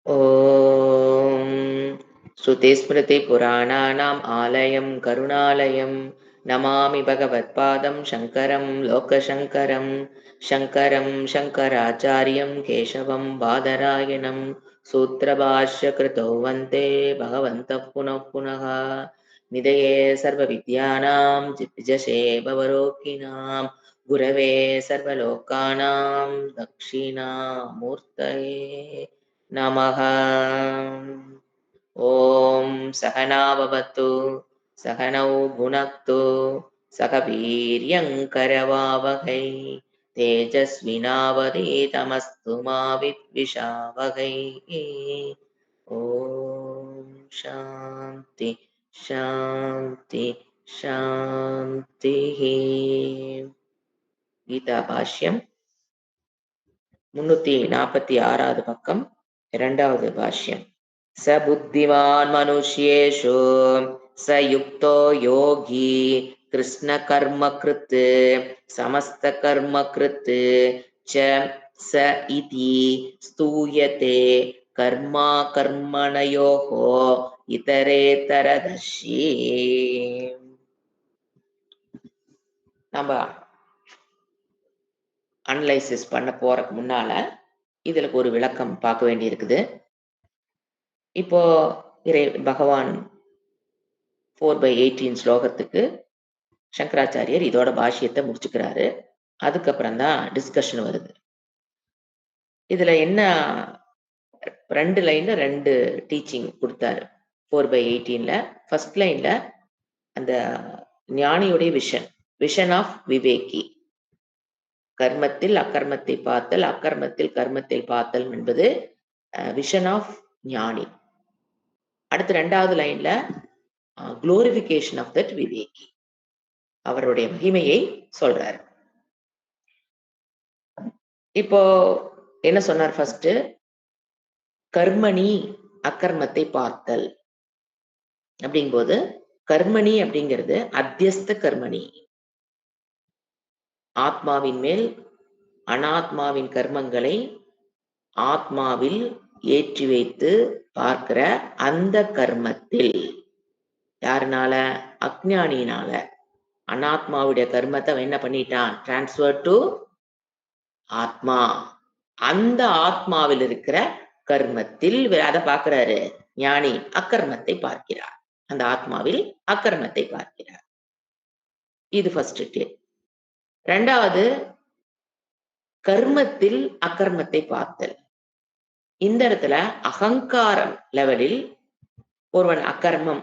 ॐ श्रुतिस्मृतिपुराणानाम् आलयं करुणालयं नमामि भगवत्पादं शङ्करं लोकशङ्करं शङ्करं शङ्कराचार्यं केशवं बादरायणं सूत्रभाष्यकृतौ वन्दे भगवन्तः पुनः पुनः निधये सर्वविद्यानां जितजसे भवरोगिणां गुरवे सर्वलोकानां दक्षिणामूर्तये नमः। ॐ सहना भवतु सहनौ भुनक्तु सह वीर्यङ्करवावहै तेजस्विनावधीतमस्तु मा विद्विषावहै। ॐ शान्ति शान्ति शान्तिः। गीताभाष्यं 346 பக்கம் இரண்டாவது பாஷ்யம். स बुद्धिमान् मनुष्येषु स युक्तो योगी कृष्णकर्मकृत् समस्तकर्मकृत् च स इति स्तूयते कर्मा कर्मणयोः इतरेतरदर्शी. நம்ம அனலைசிஸ் பண்ண போறதுக்கு முன்னால இதுல ஒரு விளக்கம் பார்க்க வேண்டி இருக்குது. இப்போ பகவான் 4/18 ஸ்லோகத்துக்கு சங்கராச்சாரியர் இதோட பாஷ்யத்தை முடிச்சுக்கிறாரு. அதுக்கப்புறம் தான் டிஸ்கஷன் வருது. இதுல என்ன 2 லைன்ல 2 டீச்சிங் கொடுத்தாரு. 4/18ல ஃபர்ஸ்ட் லைன்ல அந்த ஞானியுடைய விஷன் ஆஃப் விவேகி, கர்மத்தில் அக்கர்மத்தை பார்த்தல், அக்கர்மத்தில் கர்மத்தில் பார்த்தல் என்பது விஷன் ஆஃப் ஞானி. அடுத்து 2வது லைன்ல குளோரிபிகேஷன் ஆஃப் தட் விவேகி, அவருடைய மகிமையை சொல்றாரு. இப்போ என்ன சொன்னார்? ஃபர்ஸ்ட் கர்மணி அக்கர்மத்தை பார்த்தல் அப்படிங்கும்போது, கர்மணி அப்படிங்கிறது அத்தியஸ்த கர்மணி, ஆத்மாவின் மேல் அனாத்மாவின் கர்மங்களை ஆத்மாவில் ஏற்றி வைத்து பார்க்கிற அந்த கர்மத்தில், யாருனால? அஞ்ஞானியினால. அனாத்மாவுடைய கர்மத்தை என்ன பண்ணிட்டான்? டிரான்ஸ்பர் டு ஆத்மா. அந்த ஆத்மாவில் இருக்கிற கர்மத்தில் அதை பார்க்கிறாரு ஞானி, அக்கர்மத்தை பார்க்கிறார். அந்த ஆத்மாவில் அக்கர்மத்தை பார்க்கிறார். இது ஃபர்ஸ்ட். 2வது கர்மத்தில் அக்கர்மத்தை பார்த்தல். இந்த இடத்துல அகங்காரம் லெவலில் ஒருவன் அக்கர்மம்,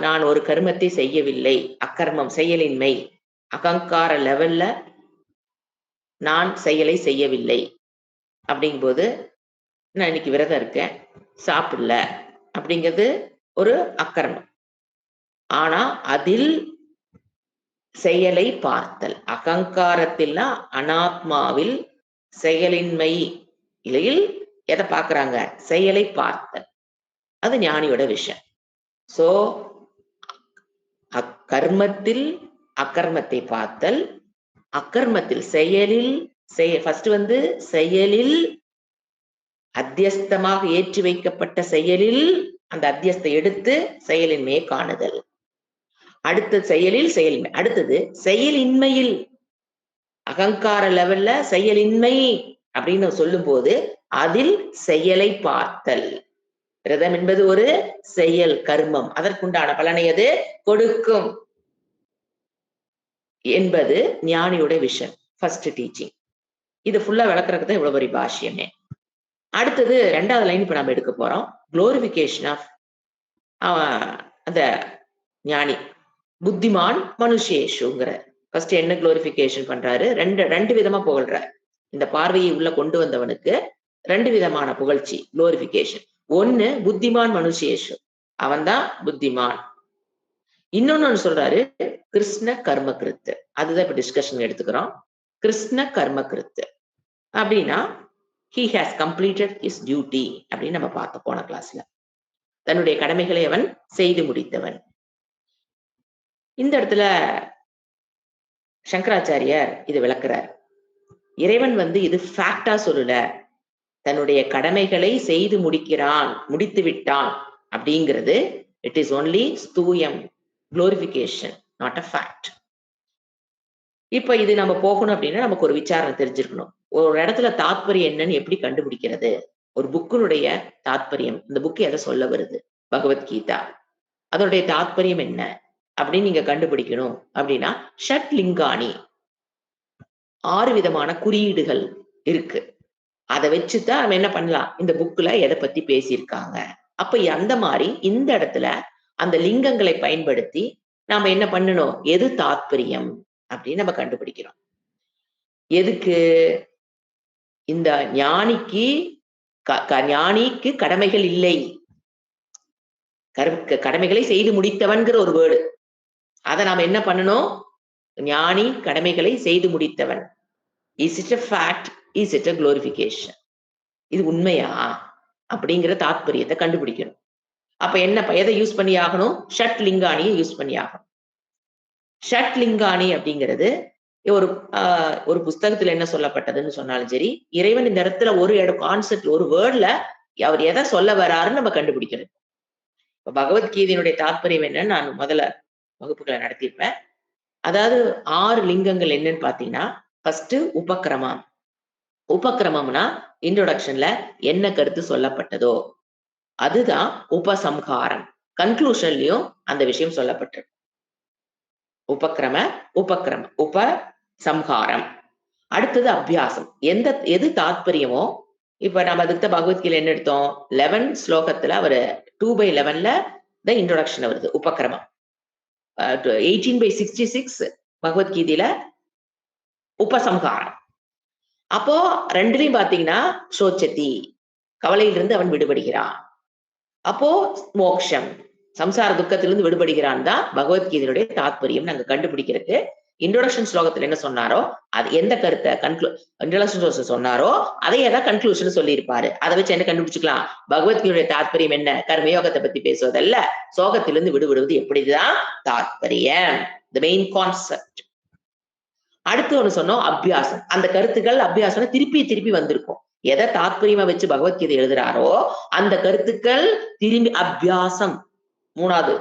நான் ஒரு கர்மத்தை செய்யவில்லை, அக்கர்மம் செயலின்மை, அகங்கார லெவல்ல நான் செயலை செய்யவில்லை அப்படிங்கும்போது, நான் இன்னைக்கு விரதம் இருக்கேன், சாப்பிடல அப்படிங்கிறது ஒரு அக்கர்மம். ஆனா அதில் செயலை பார்த்தல், அகங்காரத்தில் அனாத்மாவில் செயலின்மை இலையில் எதை பார்க்கிறாங்க? செயலை பார்த்தல். அது ஞானியோட விஷயம். சோ கர்மத்தில் அக்கர்மத்தை பார்த்தல், அக்கர்மத்தில் செயலில் ஃபர்ஸ்ட் செயலில் அத்தியஸ்தமாக ஏற்றி வைக்கப்பட்ட செயலில் அந்த அத்தியஸ்தை எடுத்து செயலின்மையை காணுதல். அடுத்த செயலில் செயலின்மை. அடுத்தது செயலின்மையில், அகங்கார லெவல்ல செயலின்மை அப்படின்னு சொல்லும் போது அதில் செயலை பார்த்தல். விரதம் என்பது ஒரு செயல், கர்மம், அதற்குண்டான பலனை அது கொடுக்கும் என்பது ஞானியோட விஷன். First teaching. இது ஃபுல்லா விளக்குறதுக்கு தான் இவ்வளவு பெரிய பாஷ்யமே. அடுத்தது 2வது லைன் இப்ப நம்ம எடுக்க போறோம். குளோரிபிகேஷன் ஆஃப் அந்த ஞானி, புத்திமான் மனுஷேஷுங்கிற. ஃபர்ஸ்ட் என்ன குளோரிபிகேஷன் பண்றாரு? ரெண்டு விதமா புகழ்றார். இந்த பார்வையை உள்ள கொண்டு வந்தவனுக்கு 2 விதமான புகழ்ச்சி, குளோரிபிகேஷன். ஒண்ணு புத்திமான் மனுஷேஷு, அவன்தான் புத்திமான். இன்னொன்னு சொல்றாரு கிருஷ்ண கர்மகிருத்து. அதுதான் இப்ப டிஸ்கஷன் எடுத்துக்கிறோம். கிருஷ்ண கர்மகிருத்து அப்படின்னா he has completed his duty அப்படின்னு நம்ம பார்த்த போன கிளாஸ்ல. தன்னுடைய கடமைகளை அவன் செய்து முடித்தவன். இந்த இடத்துல சங்கராச்சாரியார் இது விளக்குறார். இறைவன் இது ஃபேக்டா சொல்லல, தன்னுடைய கடமைகளை செய்து முடித்து விட்டான் அப்படிங்கிறது. இட் இஸ் ஒன்லி ஸ்தூயம், குளோரிபிகேஷன், நாட் அ ஃபேக்ட். இப்ப இது நம்ம போகணும் அப்படின்னா நமக்கு ஒரு விசாரணை தெரிஞ்சிருக்கணும். ஒரு இடத்துல தாத்பரியம் என்னன்னு எப்படி கண்டுபிடிக்கிறது? ஒரு புக்கினுடைய தாத்பரியம், இந்த புக் எதை சொல்ல வருது, பகவத்கீதா, அதனுடைய தாத்பரியம் என்ன அப்படின்னு நீங்க கண்டுபிடிக்கணும் அப்படின்னா, ஷட் லிங்காணி, 6 விதமான குறியீடுகள் இருக்கு. அதை வச்சுதான் நம்ம என்ன பண்ணலாம், இந்த புக்ல எதை பத்தி பேசியிருக்காங்க. அப்ப அந்த மாதிரி இந்த இடத்துல அந்த லிங்கங்களை பயன்படுத்தி நாம என்ன பண்ணணும், எது தாத்பரியம் அப்படின்னு நம்ம கண்டுபிடிக்கிறோம். எதுக்கு? இந்த ஞானிக்கு கடமைகள் இல்லை, கடமைகளை செய்து முடித்தவன்கிற ஒரு வேர்டு. அதை நாம என்ன பண்ணணும், ஞானி கடமைகளை செய்து முடித்தவன். Is it a fact? Is it a glorification? இது உண்மையா அப்படிங்கிற தாத்பரியத்தை கண்டுபிடிக்கணும். அப்ப என்ன, எதை யூஸ் பண்ணி ஆகணும்? ஷட் லிங்காணியை யூஸ் பண்ணி ஆகணும். ஷட் லிங்காணி அப்படிங்கிறது ஒரு புஸ்தகத்துல என்ன சொல்லப்பட்டதுன்னு சொன்னாலும் சரி, இறைவன் இந்த இடத்துல ஒரு கான்செப்ட், ஒரு வேர்ட்ல அவர் எதை சொல்ல வராருன்னு நம்ம கண்டுபிடிக்கணும். பகவத்கீதையினுடைய தாத்பரியம் என்னன்னு நான் முதல்ல வகுப்புகளை நடத்தியிருப்பேன். அதாவது 6 லிங்கங்கள் என்னன்னு பாத்தீங்கன்னா, ஃபர்ஸ்ட் உபக்கிரமம். உபக்கிரமம்னா இன்ட்ரோடக்ஷன்ல என்ன கருத்து சொல்லப்பட்டதோ அதுதான் உபசம்ஹாரம். கன்க்ளூஷன்லயும் அந்த விஷயம் சொல்லப்பட்டிருக்கு. உபசம்ஹாரம். அடுத்தது அபியாசம். எது தாத்பரியமோ, இப்ப நம்ம அதுக்கு பகவத்கீதை என்ன எடுத்தோம், 11 ஸ்லோகத்துல அவர் 2/11ல இன்ட்ரோடக்ஷன் வருது உபக்கிரமம். 18/66 பகவத்கீதையில உபசம்ஹாரம். அப்போ ரெண்டுலையும் பாத்தீங்கன்னா சோச்சதி, கவலையிலிருந்து அவன் விடுபடுகிறான். அப்போ மோக்ஷம், சம்சார துக்கத்திலிருந்து விடுபடுகிறான் தான் பகவத்கீதையுடைய தாத்பரியம் நாங்க கண்டுபிடிக்கிறதுக்கு. இன்ட்ரோடக்ஷன் ஸ்லோகத்துல என்ன சொன்னாரோ, அது எந்த கருத்தை இன்ட்ரோடக்ஷன் சொன்னாரோ அதையே தான் கன்க்ளூஷன் சொல்லியிருப்பாரு. அதை வச்சு என்ன கண்டுபிடிச்சுக்கலாம், பகவத்கீதையுடைய தாத்பரியம் என்ன, கர்மயோகத்தை பத்தி பேசுவதல்ல, சோகத்திலிருந்து விடுபடுவது எப்படிதான் தாத்பரியம், தி மெயின் கான்செப்ட். அடுத்து ஒண்ணு சொன்னோம், அபியாசம். அந்த கருத்துக்கள் அபியாசம் திருப்பி வந்திருக்கும். எதை தாத்பரியமா வச்சு பகவத்கீதை எழுதுறாரோ அந்த கருத்துக்கள் திரும்பி அபியாசம். 3வது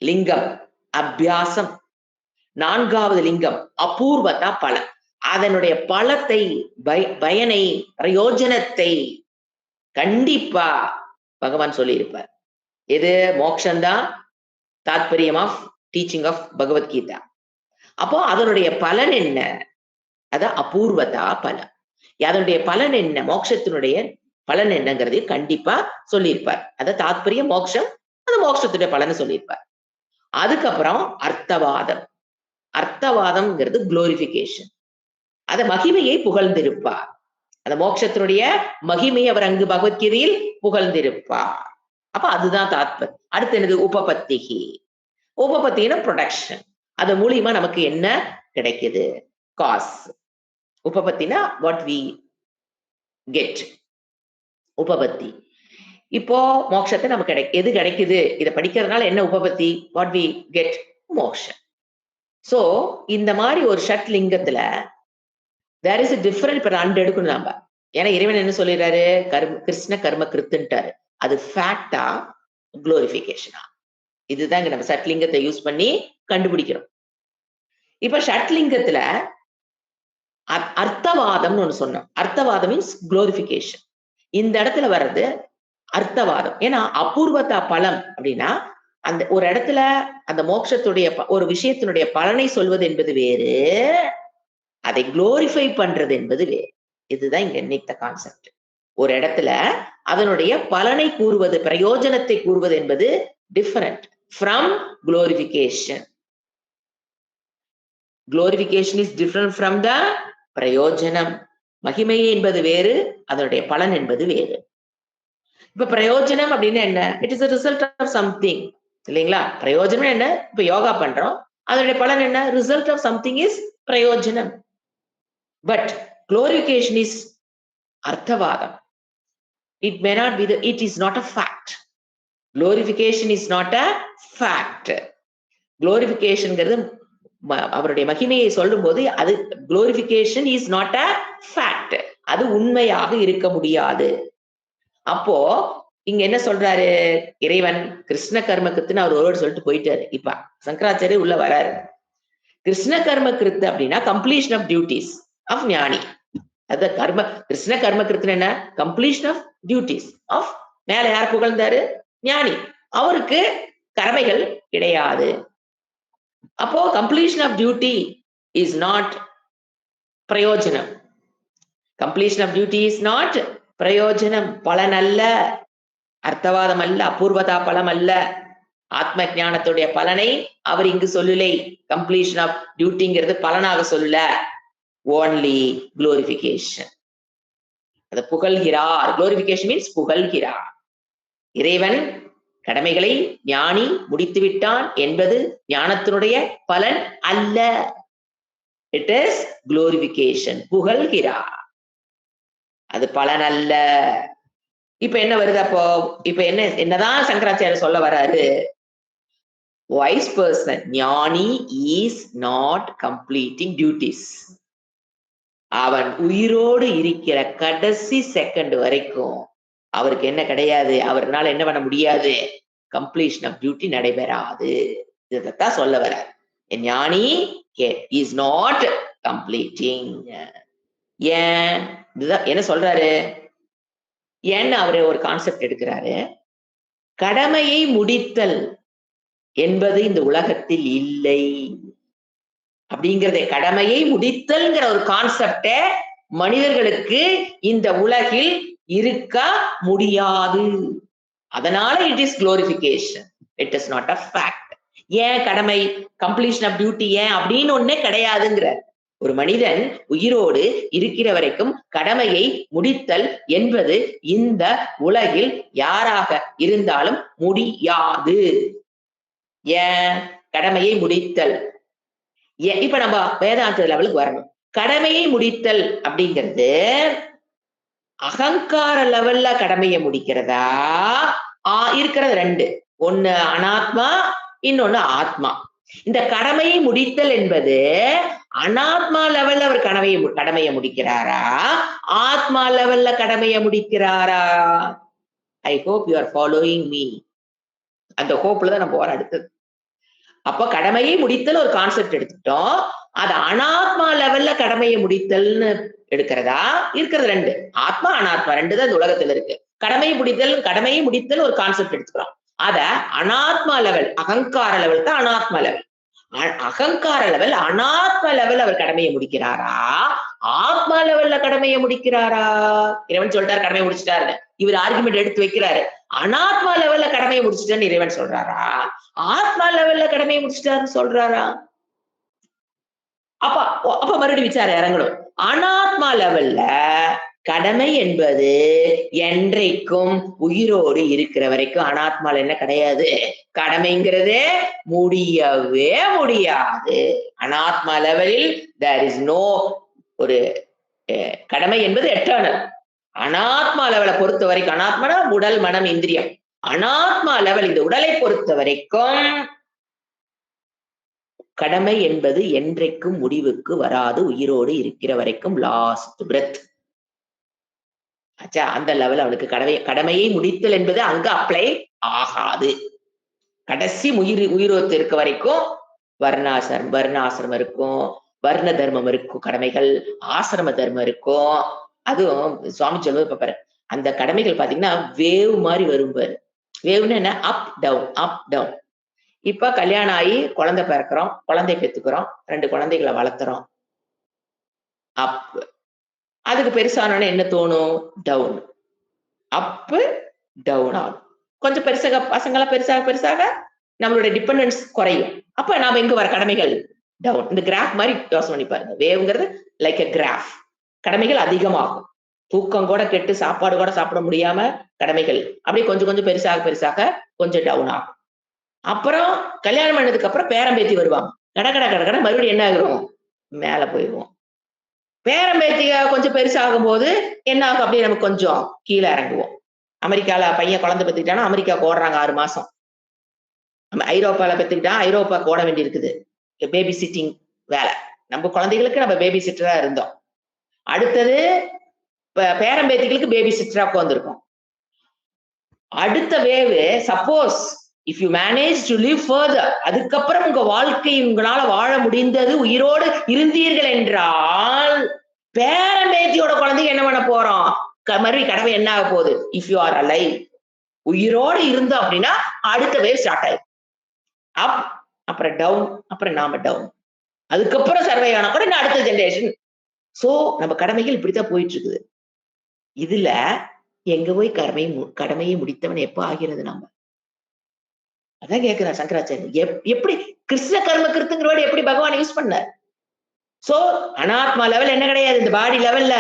லிங்கம் அபியாசம். 4வது லிங்கம் அபூர்வதா பலம். அதனுடைய பலத்தை, பயனை, பிரயோஜனத்தை கண்டிப்பா பகவான் சொல்லி இருப்பார். எது? மோக்ஷந்தான் தாத்பரியம் ஆஃப் டீச்சிங் ஆஃப் பகவத்கீதா. அப்போ அதனுடைய பலன் என்ன, அத அபூர்வதா பலம். அதனுடைய பலன் என்ன, மோட்சத்தினுடைய பலன் என்னங்கிறது கண்டிப்பா சொல்லியிருப்பார். அத தாத்பரியம் மோட்சம், அது மோட்சத்துடைய பலனை சொல்லியிருப்பார். அதுக்கப்புறம் அர்த்தவாதம். அர்த்தவாதம்ங்கிறது குளோரிபிகேஷன். அத மகிமையை புகழ்ந்திருப்பார். அந்த மோட்சத்தினுடைய மகிமை அவர் அங்கு பகவத்கீதையில் புகழ்ந்திருப்பார். அப்ப அதுதான் தாத்பரியம். அடுத்து என்னது? உபபத்திகி. உபபத்தின ப்ரொடக்ஷன். அது மூலியமா நமக்கு என்ன கிடைக்குது? காஸ். உபபத்தினா வாட் வி கெட். உபபத்தி. இப்போ மோட்சத்தை நமக்கு எது கிடைக்குது, இதை படிக்கிறதுனால என்ன உபபத்தி? What we get? மோட்சம். சோ இந்த மாதிரி ஒரு ஷட் லிங்கத்துல there is a different. இப்ப 2 எடுக்கணும் நாம. ஏன்னா இறைவன் என்ன சொல்லிடுறாரு, கிருஷ்ண கர்ம கிருத்துன்ட்டாரு. அது ஃபேக்டா, குளோரிபிகேஷனா? இதுதான் இங்க நம்ம ஷட்லிங்கத்தை யூஸ் பண்ணி கண்டுபிடிக்கிறோம். இப்ப ஷட்லிங்கத்துல அர்த்தவாதம்னு ஒண்ணு சொன்னோம். அர்த்தவாதம் மீன்ஸ் குளோரிபிகேஷன். இந்த இடத்துல வர்றது அர்த்தவாதம். ஏன்னா அபூர்வதா பலம் அப்படின்னா அந்த ஒரு இடத்துல அந்த மோட்சத்துடைய ஒரு விஷயத்தினுடைய பலனை சொல்வது என்பது வேறு, அதை குளோரிஃபை பண்றது என்பது வேறு. இதுதான் இங்க இன்னைக்கு கான்செப்ட். ஒரு இடத்துல அதனுடைய பலனை கூறுவது, பிரயோஜனத்தை கூறுவது என்பது different from glorification. Glorification is different from the பிரயோஜனம். மகிமை என்பது வேறு, அதனுடைய பலன் என்பது வேறு. இப்ப பிரயோஜனம் அப்படின்னு என்ன? It is a result of something. இல்லைங்களா? பிரயோஜனம் என்ன? இப்ப யோகா பண்றோம், அதனுடைய பலன் என்ன? ரிசல்ட் ஆஃப் சம்திங் இஸ் பிரயோஜனம். But glorification is அர்த்தவாதம். It may not be it is not a fact. Glorification is not a fact. Glorification அவருடைய மகிமையை சொல்லும் போது அது glorification is not a fact, அது உண்மையாக இருக்க முடியாது. அப்போ இங்க என்ன சொல்றாரு இறைவன்? கிருஷ்ண கர்ம கிருத்துன்னு அவர் ஒருவர் சொல்லிட்டு போயிட்டாரு. இப்ப சங்கராச்சாரியர் உள்ள வராரு. கிருஷ்ண கர்ம கிருத்து அப்படின்னா கம்ப்ளீஷன் ஆஃப் டியூட்டிஸ் ஆஃப் ஞானி. அது கர்ம கிருஷ்ண கர்ம கிருத்துன்னு என்ன? கம்ப்ளீஷன் ஆஃப் டியூட்டிஸ் ஆஃப், மேல யார் புகழ்ந்தாரு? ஞானி. அவருக்கு கடமைகள் கிடையாது. அப்போ completion of duty is not பிரயோஜனம். Completion of duty is not பிரயோஜனம், பலன் அல்ல, அர்த்தவாதம் அல்ல, அபூர்வதா பலம் அல்ல. ஆத்ம ஞானத்துடைய பலனை அவர் இங்கு சொல்லலை. கம்ப்ளீஷன் ஆஃப் டியூட்டிங்கிறது பலனாக சொல்லல, ஓன்லி குளோரிபிகேஷன். அது புகழ்கிறார். Glorification means புகழ்கிறார். இறைவன் கடமைகளை ஞானி முடித்து விட்டான் என்பது ஞானத்தினுடைய பலன் அல்ல. இட் இஸ் குளோரிபிகேஷன், புகழ்கிறார், அது பலன் அல்ல. இப்ப என்ன வருது அப்போ? இப்ப என்னதான் சங்கராச்சாரியர் சொல்ல வராரு? wise person, ஞானி is not completing duties. அவன் உயிரோடு இருக்கிற கடைசி செகண்ட் வரைக்கும் அவருக்கு என்ன கிடையாது? அவர்னால என்ன பண்ண முடியாது? கம்ப்ளீஷன் ஆஃப் டியூட்டி நடைபெறாது. இதைத்தான் சொல்ல வர்றார். ஞானி இஸ் நாட் கம்ப்ளீட்டிங். ஏன்? இதுதான் என்ன சொல்றாரு? ஏன்னு அவரு ஒரு கான்செப்ட் எடுக்கிறாரு. கடமையை முடித்தல் என்பது இந்த உலகத்தில் இல்லை அப்படிங்கிறத, கடமையை முடித்தல்ங்கிற ஒரு கான்செப்ட மனிதர்களுக்கு இந்த உலகில் இருக்க முடியாது. அதனால it is glorification, it is not a fact. ஏன் கடமை கம்ப்ளீஷன் ஆஃப் டியூட்டி ஏன் அப்படின்னு ஒன்னே கிடையாதுங்கிற. ஒரு மனிதன் உயிரோடு இருக்கிற வரைக்கும் கடமையை முடித்தல் என்பது இந்த உலகில் யாராக இருந்தாலும் முடியாது. ஏன் கடமையை முடித்தல்? இப்ப நம்ம வேதாந்த லெவலுக்கு வரணும். கடமையை முடித்தல் அப்படிங்கிறது அகங்கார லெவல்ல கடமையை முடிக்கிறதா? இருக்கிறது ரெண்டு, ஒண்ணு அனாத்மா, இன்னொன்னு ஆத்மா. இந்த கடமையை முடித்தல் என்பது அனாத்மா லெவல்ல அவர் கடமையை முடிக்கிறாரா, ஆத்மா லெவல்ல கடமையை முடிக்கிறாரா? I hope you are following me. அந்த ஹோப்ல தான் நம்ம போற அடுத்தது. அப்ப கடமையை முடித்தல் ஒரு கான்செப்ட் எடுத்துட்டோம். அது அனாத்மா லெவல்ல கடமையை முடித்தல்னு எடுக்கிறதா? இருக்கிறது ரெண்டு, ஆத்மா அனாத்மா ரெண்டு தான் இந்த உலகத்துல இருக்கு. கடமையை முடித்தல் ஒரு கான்செப்ட் எடுத்துக்கிறோம். அத அனாத்மா லெவல், அகங்கார லெவல் தான் அனாத்மா லெவல். அகங்கார லெவல், அனாத்மா லெவல் அவர் கடமையை முடிக்கிறாரா, ஆத்மா லெவல்ல கடமையை முடிக்கிறாரா? இறைவன் சொல்லிட்டாரு கடமையை முடிச்சுட்டாரு, இவர் ஆர்குமெண்ட் எடுத்து வைக்கிறாரு. அனாத்மா லெவல்ல கடமையை முடிச்சுட்டேன்னு இறைவன் சொல்றாரா, ஆத்மா லெவல்ல கடமையை முடிச்சுட்டாருன்னு சொல்றாரா? அப்ப மறுபடியும் விசாரம் இறங்கணும். அனாத்மா லெவல்ல கடமை என்பது என்றைக்கும் உயிரோடு இருக்கிற வரைக்கும் அனாத்மால என்ன கிடையாது? கடமைங்கிறது முடியவே முடியாது. அனாத்மா லெவலில் தேர் இஸ் நோ ஒரு கடமை என்பது எட்டர்னல். அனாத்மா லெவலை பொறுத்த வரைக்கும், அனாத்மானா உடல் மனம் இந்திரியம், அனாத்மா லெவல் இந்த உடலை பொறுத்த வரைக்கும் கடமை என்பது என்றைக்கும் முடிவுக்கு வராது, உயிரோடு இருக்கிற வரைக்கும் லாஸ்ட் பிரெத். ஆச்சா, அந்த லெவல் அவளுக்கு கடமையை முடித்தல் என்பது அங்க அப்ளை ஆகாது. கடைசி உயிரோத்து இருக்க வரைக்கும் வர்ணாசிரமம் இருக்கும், வர்ண தர்மம் இருக்கும், கடமைகள் ஆசிரம தர்மம் இருக்கும். அதுவும் சுவாமி சொல்வது பாரு, அந்த கடமைகள் பாத்தீங்கன்னா வேவ் மாதிரி வரும் பாரு. வேவ்னு என்ன? Up down up down. இப்ப கல்யாணம் ஆகி குழந்தை பிறக்கிறோம், குழந்தை பெத்துக்கிறோம், 2 குழந்தைகளை வளர்த்துறோம், அப். அதுக்கு பெருசானோன்னு என்ன தோணும்? டவுன். அப்பு டவுன் ஆகும். கொஞ்சம் பெருசாக பசங்களா பெருசாக நம்மளுடைய டிபெண்டன்ஸ் குறையும். அப்ப நாம எங்க வர கடமைகள் டவுன். இந்த கிராஃப் மாதிரி யோசனை பண்ணி பாருங்க. வேவ்ங்கிறது லைக் எ கிராஃப். கடமைகள் அதிகமாகும், தூக்கம் கூட கெட்டு சாப்பாடு கூட சாப்பிட முடியாம கடமைகள் அப்படியே கொஞ்சம் கொஞ்சம் பெருசாக கொஞ்சம் டவுன் ஆகும். அப்புறம் கல்யாணம் பண்ணதுக்கு அப்புறம் பேரம்பேத்தி வருவாங்க, கட மறுபடியும் என்ன ஆகுறோம்? மேல போயிடுவோம். பேரம்பேத்திக கொஞ்சம் பெருசாகும் போது என்ன ஆகும்? அப்படியே நமக்கு கொஞ்சம் கீழே இறங்குவோம். அமெரிக்கால பையன் குழந்தை பெற்றுக்கிட்டானா அமெரிக்கா ஓடுறாங்க 6 மாசம். ஐரோப்பால பெற்றுக்கிட்டா ஐரோப்பா ஓட வேண்டி இருக்குது. பேபி சிட்டிங் வேலை. நம்ம குழந்தைகளுக்கு நம்ம பேபி சிட்டரா இருந்தோம். அடுத்தது பேரம்பேத்திகளுக்கு பேபி சிட்டரா உட்காந்துருக்கோம். அடுத்த வேவு suppose if you manage to live further, அதுக்கப்புறம் உங்க வாழ்க்கை உங்களால வாழ முடிந்தது, உயிரோடு இருந்தீர்கள் என்றால் பேரம்பேத்தியோட குழந்தைங்க என்ன பண்ண போறோம்? மறுபடியும் கடமை என்ன ஆக போகுது? இஃப் யூ ஆர் அலைவ், உயிரோடு இருந்தோம் அப்படின்னா அடுத்த வேவ் ஸ்டார்ட் ஆயிடும். அப், அப்புறம் டவுன், அப்புறம் நாம டவுன், அதுக்கப்புறம் சர்வே ஆனா கூட அடுத்த ஜெனரேஷன். சோ நம்ம கடமைகள் இப்படித்தான் போயிட்டு இருக்குது. இதுல எங்க போய் கடமையை முடித்தவன் எப்ப ஆகிறது? நம்ம அதான் கேட்கிறார் சங்கராச்சாரியர். எப்படி கிருஷ்ண கர்ம கிருத்துங்கிற வேர்டு எப்படி பகவான் யூஸ் பண்ண? சோ அனாத்மா லெவல் என்ன கிடையாது, இந்த பாடி லெவல்ல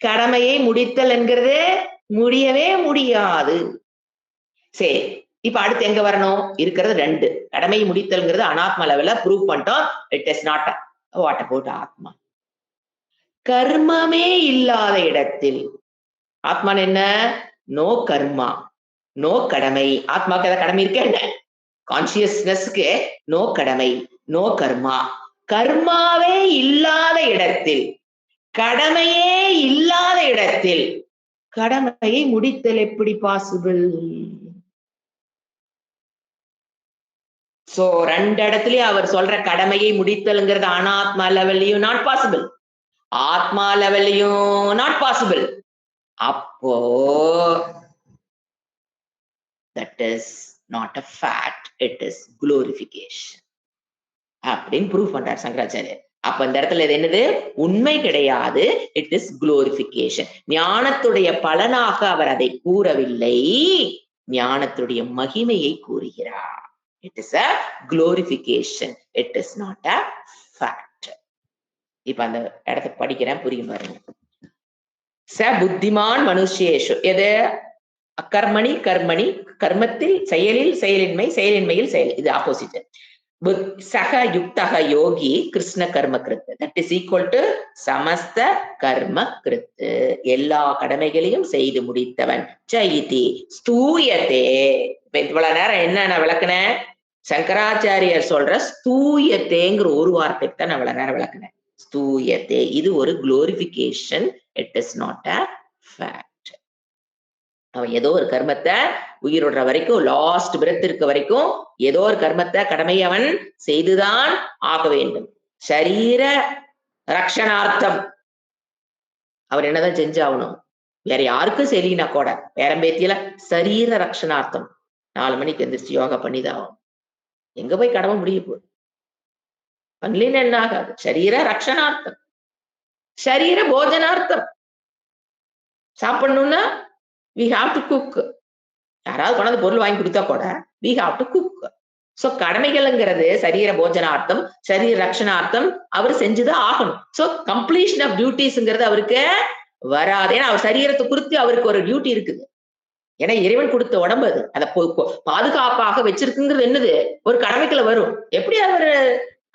கடமையை முடித்தல் என்கிறது முடியவே முடியாது. சரி, இப்ப அடுத்து எங்க வரணும்? இருக்கிறது 2. கடமையை முடித்தல்ங்கிறது அனாத்மா லெவல்ல ப்ரூவ் பண்ணிட்டோம். It is not what about ஆத்மா. கர்மமே இல்லாத இடத்தில் ஆத்மான் என்ன? நோ கர்மா, நோ கடமை. ஆத்மாக்கு ஏதாவது கடமை இருக்கா என்ன? கான்சியஸ்னஸ்க்கு நோ கடமை, நோ கர்மா. கர்மாவே இல்லாத இடத்தில், கடமையே இல்லாத இடத்தில் கடமையை முடித்தல் எப்படி பாசிபிள்? சோ 2 இடத்துலயும் அவர் சொல்ற கடமையை முடித்தல்ங்கிறது அனாத்மா லெவல்லையும் நாட் பாசிபிள், ஆத்மா லெவல்லையும் நாட் பாசிபிள். அப்போ that is not a fact, it is glorification அப்படின்னு ப்ரூவ் பண்றார் சங்கராச்சாரியர். அப்ப இந்த இடத்துல இது என்னது? உண்மை கிடையாது, இட் இஸ் குளோரிபிகேஷன். ஞானத்துடைய பலனாக அவர் அதை கூறவில்லை, ஞானத்துடைய மகிமையை கூறுகிறார். It is a glorification, it is not a fact. இப்ப அந்த இடத்தை படிக்கிறேன், புரியும் பாருங்க. ச புத்திமான் மனுஷேஷு, எது? அக்கர்மணி கர்மணி, கர்மத்தில் செயலில் செயலின்மை, செயலின்மையில் செயல், இது ஆப்போசிட். சக யுக்தக யோகி கிருஷ்ண கர்ம கிருத்து, தட் இஸ் ஈக்குவல் டு சமஸ்த கர்ம கிருத்து, எல்லா கடமைகளையும் செய்து முடித்தவன். சைதி ஸ்தூயத்தே. இவ்வளவு நேரம் என்ன நான் விளக்குனேன்? சங்கராச்சாரியர் சொல்ற ஸ்தூயத்தேங்கிற ஒரு வார்த்தைக்கு தான் நான் இவ்வளவு நேரம் விளக்குனேன். ஸ்தூயத்தே, இது ஒரு glorification, it is not a fact. அவன் ஏதோ ஒரு கர்மத்தை உயிரோடுற வரைக்கும், லாஸ்ட் பிரெத் இருக்க வரைக்கும் ஏதோ ஒரு கர்மத்தை, கடமையை அவன் செய்துதான் ஆக வேண்டும். சரீர ரக்ஷணார்த்தம் அவர் என்னதான் செஞ்சாகணும். வேற யாருக்கும் சரினா கூட பேரம்பேத்தியில சரீர ரக்ஷணார்த்தம் 4 மணிக்கு எந்திரிச்சு யோகா பண்ணிதான் ஆகணும். எங்க போய் கடமை முடிய போகுது? பண்ணலின்னு என்ன ஆகாது. சரீர ரக்ஷணார்த்தம், சரீர போஜனார்த்தம். சாப்பிடணும்னா we have to cook. யாராவது கொண்டாந்து பொருள் வாங்கி கொடுத்தா கூட we have to cook. So கடமைகள்ங்கிறது சரீர போஜனார்த்தம், சரீர ரக்ஷணார்த்தம் அவர் செஞ்சுதான் ஆகணும். சோ கம்ப்ளீஷன் ஆஃப் டியூட்டிஸ்ங்கிறது அவருக்கு வராது. ஏன்னா அவர் சரீரத்தை குறித்து அவருக்கு ஒரு டியூட்டி இருக்குது. ஏன்னா இறைவன் கொடுத்த உடம்பு அது, அதை பாதுகாப்பாக வச்சிருக்குங்கிறது என்னது? ஒரு கடமைக்குள்ள வரும். எப்படி அவர்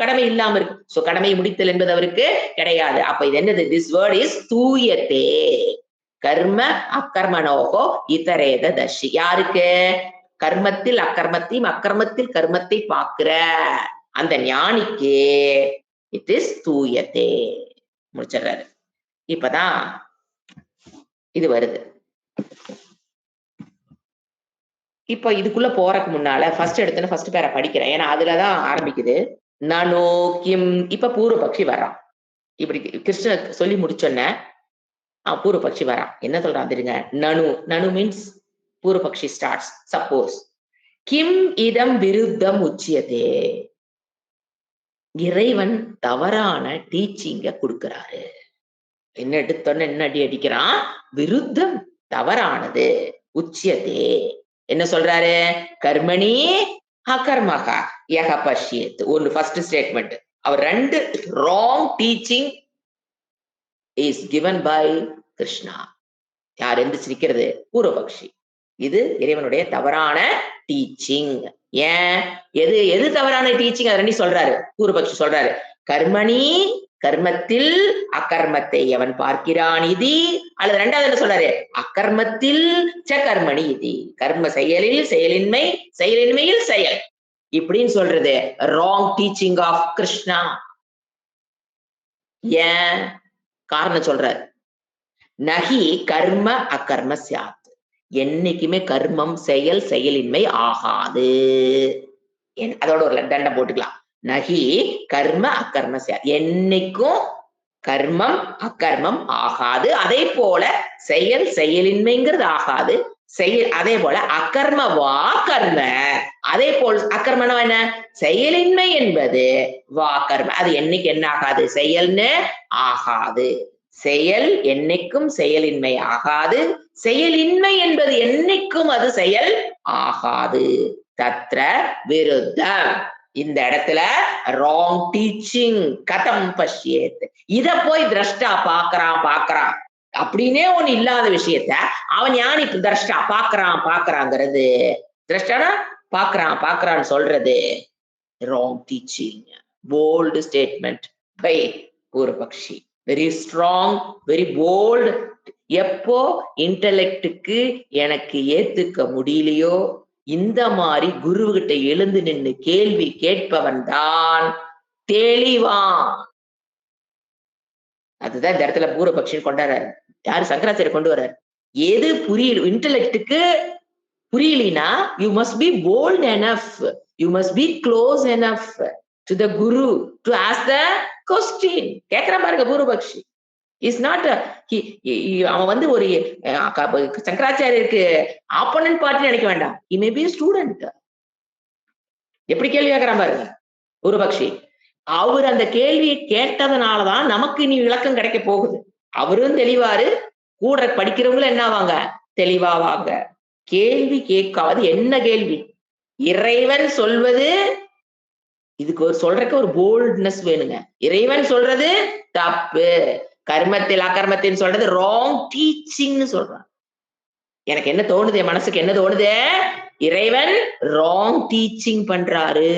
கடமை இல்லாம இருக்கு? சோ கடமையை முடித்தல் என்பது அவருக்கு கிடையாது. அப்ப இது என்னது? திஸ் வேர்ட் இஸ் தூயத்தே. கர்ம அக்கர்மனோகோ இதரேத தர்ஷி. யாருக்கு? கர்மத்தில் அக்கர்மத்தையும், அக்கர்மத்தில் கர்மத்தை பார்க்கிற அந்த ஞானிக்கு இட் இஸ் தூயத்தே. முடிச்சிடுறாரு. இப்பதான் இது வருது. இப்ப இதுக்குள்ள போறதுக்கு முன்னால ஃபர்ஸ்ட் எடுத்துன்னு ஃபர்ஸ்ட் பேரை படிக்கிறேன். ஏன்னா அதுலதான் ஆரம்பிக்குது. நனோக்கியம். இப்ப பூர்வபக்ஷி வர்றான். இப்படி கிருஷ்ண சொல்லி முடிச்சோன்ன பூர்வபக்ஷி வரான். என்ன சொல்றான் தெரியுங்க? நனு. நனு மீன்ஸ் பூர்வபக்ஷி ஸ்டார்ட்ஸ். சப்போஸ் கிம் இதம் விருத்தம் உச்சியதே. இறைவன் தவறான டீச்சிங்க கொடுக்கிறாரு. என்ன எடுத்தோன்னு என்ன அடி அடிக்கிறான்? விருத்தம், தவறானது. உச்சியதே என்ன சொல்றாரு? கர்மணி அகர்மகா யக பஷ்யத். ஒன்னு ஃபர்ஸ்ட் ஸ்டேட்மெண்ட். அவர் 2 wrong teaching is given by Krishna. யார் எந்திரிச்சு நிக்கிறது? பூர்வபக்ஷி. இது இறைவனுடைய தவறான டீச்சிங். ஏன்? எது தவறான டீச்சிங்? அது 2 சொல்றாரு. பூர்வபக்ஷி சொல்றாரு, கர்மணி, கர்மத்தில் அக்கர்மத்தை அவன் பார்க்கிறான் இது. அல்லது 2வது என்ன சொல்றாரு? அக்கர்மத்தில் ச கர்மணி இது. கர்ம செயலில் செயலின்மை, செயலின்மையில் செயல். இப்படின்னு சொல்றது ராங் டீச்சிங் ஆஃப் கிருஷ்ணா. ஏன் காரணம் சொல்றாரு, நகி கர்ம அகர்ம சியாத், என்னைக்குமே கர்மம் செயல் செயலின்மை ஆகாது. அதோட ஒரு தண்டை போட்டுக்கலாம், நகி கர்ம அகர்ம சியாத், என்னைக்கும் கர்மம் அகர்மம் ஆகாது. அதே போல செயல் செயலின்மைங்கிறது ஆகாது. செயல் அதே போல அகர்ம வா கர்ம, அதே போல் அகர்மனா என்ன, செயலின்மை என்பது வா கர்ம, அது என்னைக்கு என்ன ஆகாது, செயல்னு ஆகாது. செயல் என்னைக்கும் செயலின்மை ஆகாது. செயலின்மை என்பது என்னைக்கும் அது செயல் ஆகாது. தத்ர விருத்தம், இந்த இடத்துல ராங் டீச்சிங் கதம் பஷ்யேத், இத போய் திரஷ்டா பாக்குறான் அப்படின்னே ஒண்ணு இல்லாத விஷயத்த அவன் ஞானி திரஷ்டா பாக்குறாங்கிறது, திரஷ்டானா பாக்குறான்னு சொல்றது wrong teaching. Bold statement by பூர்வபக்ஷி, வெரி ஸ்ட்ராங், வெரி போல்டு. எப்போ இன்டலெக்டுக்கு எனக்கு ஏத்துக்க முடியலையோ, இந்த மாதிரி குரு கிட்ட எழுந்து நின்று கேள்வி கேட்பவன் தான் தெளிவான். அதுதான் இந்த இடத்துல பூர்வபக்ஷி கொண்டாடுறாரு. யாரு, சங்கராச்சாரியர் கொண்டு வர்றாரு. எது புரியல, இன்டலெக்டுக்கு புரியலனா, you must be bold enough, you must be close enough to the guru to ask the question. கேட்கிற பாருங்க பூர்வபக்ஷி. இஸ் நாட், அவன் வந்து ஒரு சங்கராச்சாரியருக்கு ஆப்போனன்ட் பார்ட்டி நினைக்க வேண்டாம். he may be a student. எப்படி கேள்வி கேட்கிறான் பாருங்க பூர்வபக்ஷி. அவர் அந்த கேள்வியை கேட்டதுனாலதான் நமக்கு இனி விளக்கம் கிடைக்க போகுது. அவரும் தெளிவாரு, கூட படிக்கிறவங்களும் என்ன ஆவாங்க, தெளிவாவாங்க. கேள்வி கேட்காது. என்ன கேள்வி, இறைவன் சொல்வது, இதுக்கு ஒரு சொல்றதுக்கு ஒரு போல்ட்னஸ் வேணுங்க. இறைவன் சொல்றது தப்பு, கர்மத்தில் அகர்மத்தில் சொல்றது ராங் டீச்சிங்னு சொல்றான். எனக்கு என்ன தோணுது, என் மனசுக்கு என்ன தோணுது, இறைவன் ராங் டீச்சிங் பண்றாரு.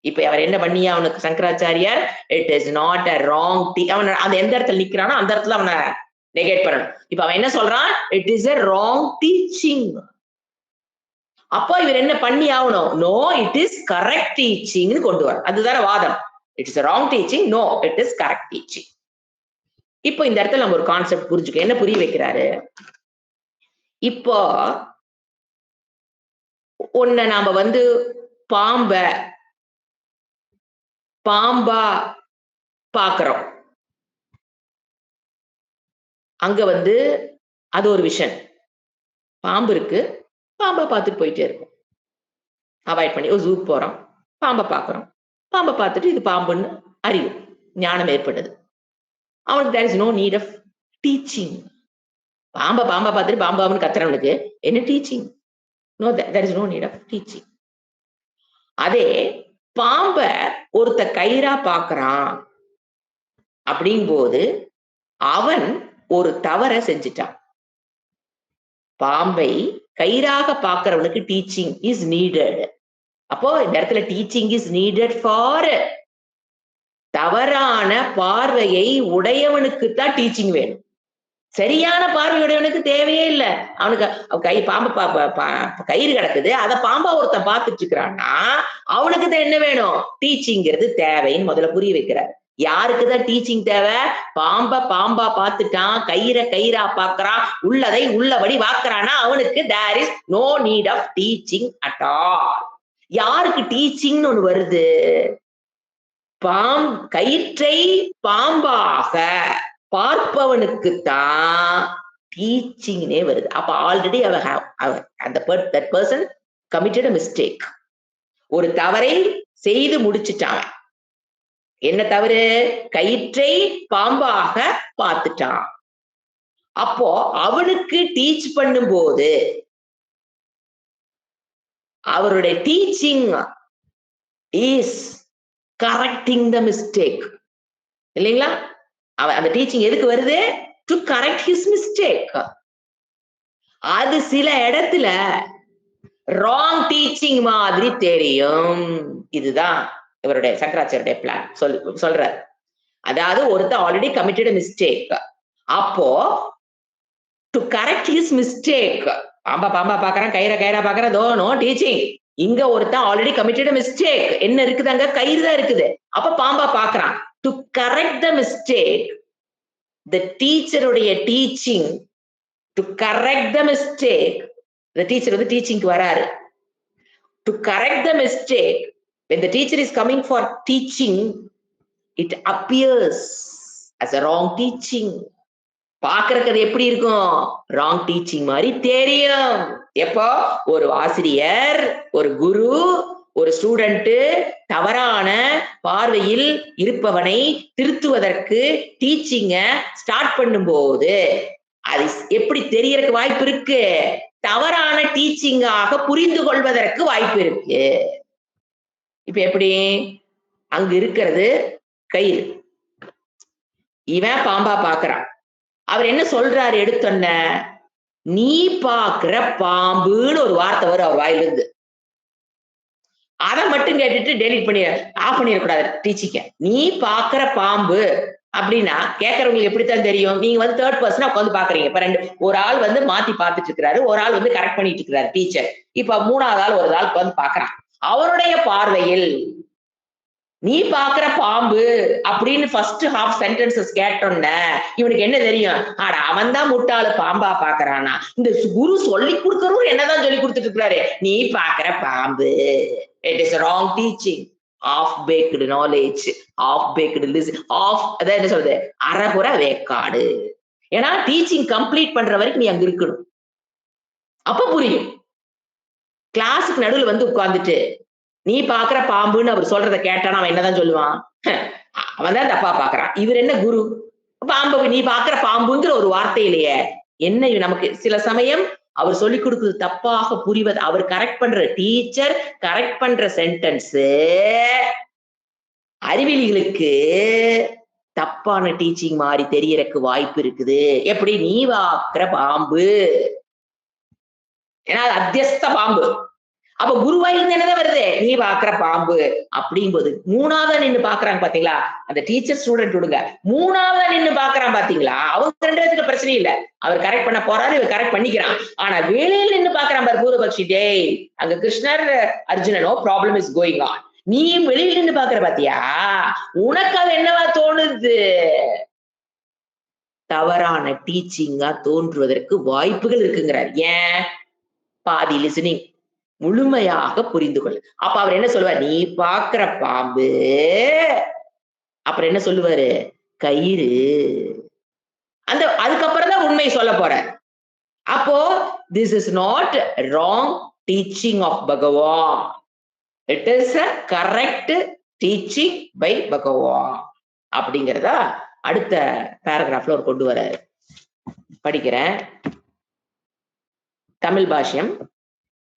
இப்ப அவர் என்ன பண்ணியா அவனுக்கு சங்கராச்சாரியார், it is not a wrong அவன் அந்த எந்த இடத்துல நிக்கிறானோ அந்த இடத்துல அவனை நெகேட் பண்ணணும். இப்ப அவன் என்ன சொல்றான், it is a wrong teaching. அப்போ இவர் என்ன பண்ணி ஆகணும், நோ இட் இஸ் கரெக்ட் டீச்சிங்னு கொண்டு வர. அதுதான வாதம். It is wrong teaching, no it is correct teaching. இப்போ இந்த இடத்துல நம்ம ஒரு கான்செப்ட் புரிஞ்சுக்க, என்ன புரிய வைக்கிறாரு, இப்போ ஒன்ன நாம வந்து பாம்பா பாக்குறோம். அங்க வந்து அது ஒரு விஷன், பாம்பு இருக்கு, பாம்பை பார்த்துட்டு போயிட்டே இருக்கும். அவாய்ட் பண்ணி ஒரு ஜூக்கு போறோம், பாம்பை பார்க்கிறோம், பாம்பை பார்த்துட்டு இது பாம்புன்னு அறிவு ஞானம் ஏற்பட்டது. அவனுக்கு there is no need of teaching. பாம்பை பார்த்துட்டு பாம்பான்னு கத்துறவனுக்கு என்ன teaching? No, there is no need of teaching. அதே பாம்ப ஒருத்த கயிறா பாக்குறான் அப்படிங்கும் போது அவன் ஒரு தவறை செஞ்சிட்டான். பாம்பை கயிறாக பார்க்கிறவனுக்கு டீச்சிங் இஸ் நீடட். அப்போ இந்த இடத்துல டீச்சிங் இஸ் நீடட் ஃபார், தவறான பார்வையை உடையவனுக்கு தான் டீச்சிங் வேணும். சரியான பார்வையுடையவனுக்கு தேவையே இல்லை. அவனுக்கு பாம்பு கயிறு கிடக்குது, அதை பாம்பா ஒருத்தன் பார்த்துட்டு இருக்கிறான்னா அவனுக்கு தான் என்ன வேணும், டீச்சிங்கிறது தேவைன்னு முதல்ல புரிய வைக்கிறார். யாருக்குதான் டீச்சிங் தேவை, பாம்பா பார்த்துட்டான், கயிறா பார்க்கறான், உள்ளதை உள்ளபடி வாக்குறானா அவனுக்கு there is no need of teaching at all. யாருக்கு டீச்சிங்னு ஒண்ணு வருது, கயிற்றை பாம்பாக பார்ப்பவனுக்குத்தான் டீச்சிங்னே வருது. அப்ப already that person committed a mistake. ஒரு தவறை செய்து முடிச்சுட்டான். என்ன தவறு, கயிற்றை பாம்பாக பார்த்துட்டான். அப்போ அவனுக்கு டீச் பண்ணும்போது அவருடைய teaching is correcting the mistake இல்லைங்களா? அந்த டீச்சிங் எதுக்கு வருது, டு கரெக்ட் ஹிஸ் மிஸ்டேக். அது சில இடத்துல ராங் டீச்சிங் மாதிரி தெரியும். இதுதான் இவருடைய சங்கராச்சாரிய பிளான் சொல்றார். அதாவது ஒருத்தர் ஆல்ரெடி கமிட்டட் மிஸ்டேக், அப்போ டு கரெக்ட் ஹிஸ் மிஸ்டேக், பாம்பா பாக்குறான், கயிறா பாக்குறான், நோ டீச்சிங், இங்க ஒருத்தன் ஆல்ரெடி கமிட்டட் மிஸ்டேக். என்ன இருக்குது அங்க? கயிறு தான் இருக்குது. அப்ப பாம்பா பாக்குறான். To correct the mistake, the டீச்சருடைய teaching, to correct the mistake, the teacher வந்து டீச்சிங்க்கு வராரு. To correct the mistake, when the teacher is coming for teaching, it appears as a wrong teaching. பாக்குறது எப்படி இருக்கும்? ராங் டீச்சிங் மாதிரி தெரியும். எப்போ ஒரு ஆசிரியர், ஒரு குரு, ஒரு ஸ்டூடெண்ட் தவறான பார்வையில் இருப்பவனை திருத்துவதற்கு டீச்சிங்க ஸ்டார்ட் பண்ணும்போது அது எப்படி தெரியறதுக்கு வாய்ப்பு இருக்கு? தவறான டீச்சிங்காக புரிந்து கொள்வதற்கு வாய்ப்பு இருக்கு. இப்ப எப்படி? அங்க இருக்கிறது கயிறு, இவன் பாம்பா பாக்குறான். அவர் என்ன சொல்றாரு? எடுத்தொன்ன நீ பாக்குற பாம்புன்னு ஒரு வார்த்தை வரும் அவர் வாயிலிருந்து. அதை மட்டும் கேட்டுட்டு டெலிட் பண்ணி ஆஃப் பண்ணிடக்கூடாது டீச்சிங்க. நீ பாக்குற பாம்பு அப்படின்னா கேட்கறவங்களுக்கு எப்படித்தான் தெரியும்? நீங்க வந்து தேர்ட் பர்சனா உட்காந்து பாக்குறீங்க. இப்ப ஒரு ஆள் வந்து மாத்தி பார்த்துட்டு இருக்கிறாரு, ஒரு ஆள் வந்து கரெக்ட் பண்ணிட்டு இருக்கிறாரு டீச்சர். இப்ப மூணாவது ஆள் ஒரு ஆள் உட்காந்து பாக்குறான். அவருடைய பார்வையில் நீ பாக்குற பாம்பு அப்படின்னு ஃபர்ஸ்ட் ஹாஃப் சென்டென்சஸ் கேட்டோன்ன இவனுக்கு என்ன தெரியும்? ஆனா அவன் தான் முட்டாளு, பாம்பா பாக்குறானா. இந்த குரு சொல்லி கொடுக்கறவரு என்னதான் சொல்லி கொடுத்துட்டு இருக்கிறாரு? நீ பாக்குற பாம்பு. It is wrong teaching, half baked knowledge, half baked listen, half அதான் என்ன சொல்றது, அறகுற வேக்காடு. ஏன்னா டீச்சிங் கம்ப்ளீட் பண்ற வரைக்கும் நீ அங்க இருக்கணும், அப்ப புரியும். கிளாஸுக்கு நடுவில் வந்து உட்கார்ந்துட்டு நீ பாக்குற பாம்புன்னு அவர் சொல்றதை கேட்டானா அவன் என்னதான் சொல்லுவான்? அவன் தான் தப்பா பாக்குறான். இவர் என்ன குரு? பாம்பு, நீ பாக்குற பாம்புங்கிற ஒரு வார்த்தையிலேயே என்ன நமக்கு சில சமயம் அவர் சொல்லிக் கொடுக்குறது தப்பாக புரிவது, அவர் கரெக்ட் பண்ற டீச்சர் கரெக்ட் பண்ற சென்டென்ஸ் அறிவிலிகளுக்கு தப்பான டீச்சிங் மாதிரி தெரியறதுக்கு வாய்ப்பு இருக்குது. எப்படி? நீ பாக்குற பாம்பு, ஏன்னா அது அத்தியஸ்த பாம்பு. அப்ப குருவாயிலிருந்து என்னதான் வருது? நீ பாக்குற பாம்பு அப்படிங்கும்போது மூணாவதா நின்னு பாக்குறாங்க பாத்தீங்களா? அந்த டீச்சர் ஸ்டூடெண்ட் விடுங்க, மூணாவதா நின்னு பாக்குறான் பாத்தீங்களா? அவங்க ரெண்டு பேருக்கு பிரச்சனை இல்ல, அவர் கரெக்ட் பண்ண போறாரு, இவர் கரெக்ட் பண்ணிக்கிறான். ஆனா வேலையில் நின்னு பாக்குறான் பாரு பூர்வபக்ஷி, டேய் அங்க கிருஷ்ணர் அர்ஜுனனோ ப்ராப்ளம் இஸ் கோயிங் ஆன், நீ வெளியில நின்னு பாக்குற பாத்தியா? உனக்கு அது என்னவா தோணுது? தவறான டீச்சிங்கா தோன்றுவதற்கு வாய்ப்புகள் இருக்குங்கிறார். ஏன்? பாதி லிசனிங் முழுமையாக புரிந்து கொள். அப்ப அவர் என்ன சொல்லுவார்? நீ பாக்குற பாம்பு, அப்புறம் என்ன சொல்லுவாரு? கயிறு. அந்த அதுக்கப்புறம் தான் உண்மை சொல்ல போற. அப்போ this is not wrong teaching of Bhagavan, it is a correct teaching by Bhagavan அப்படிங்கிறதா அடுத்த பேராகிராஃப்ல ஒரு கொண்டு வர படிக்கிறேன். தமிழ் பாஷ்யம்.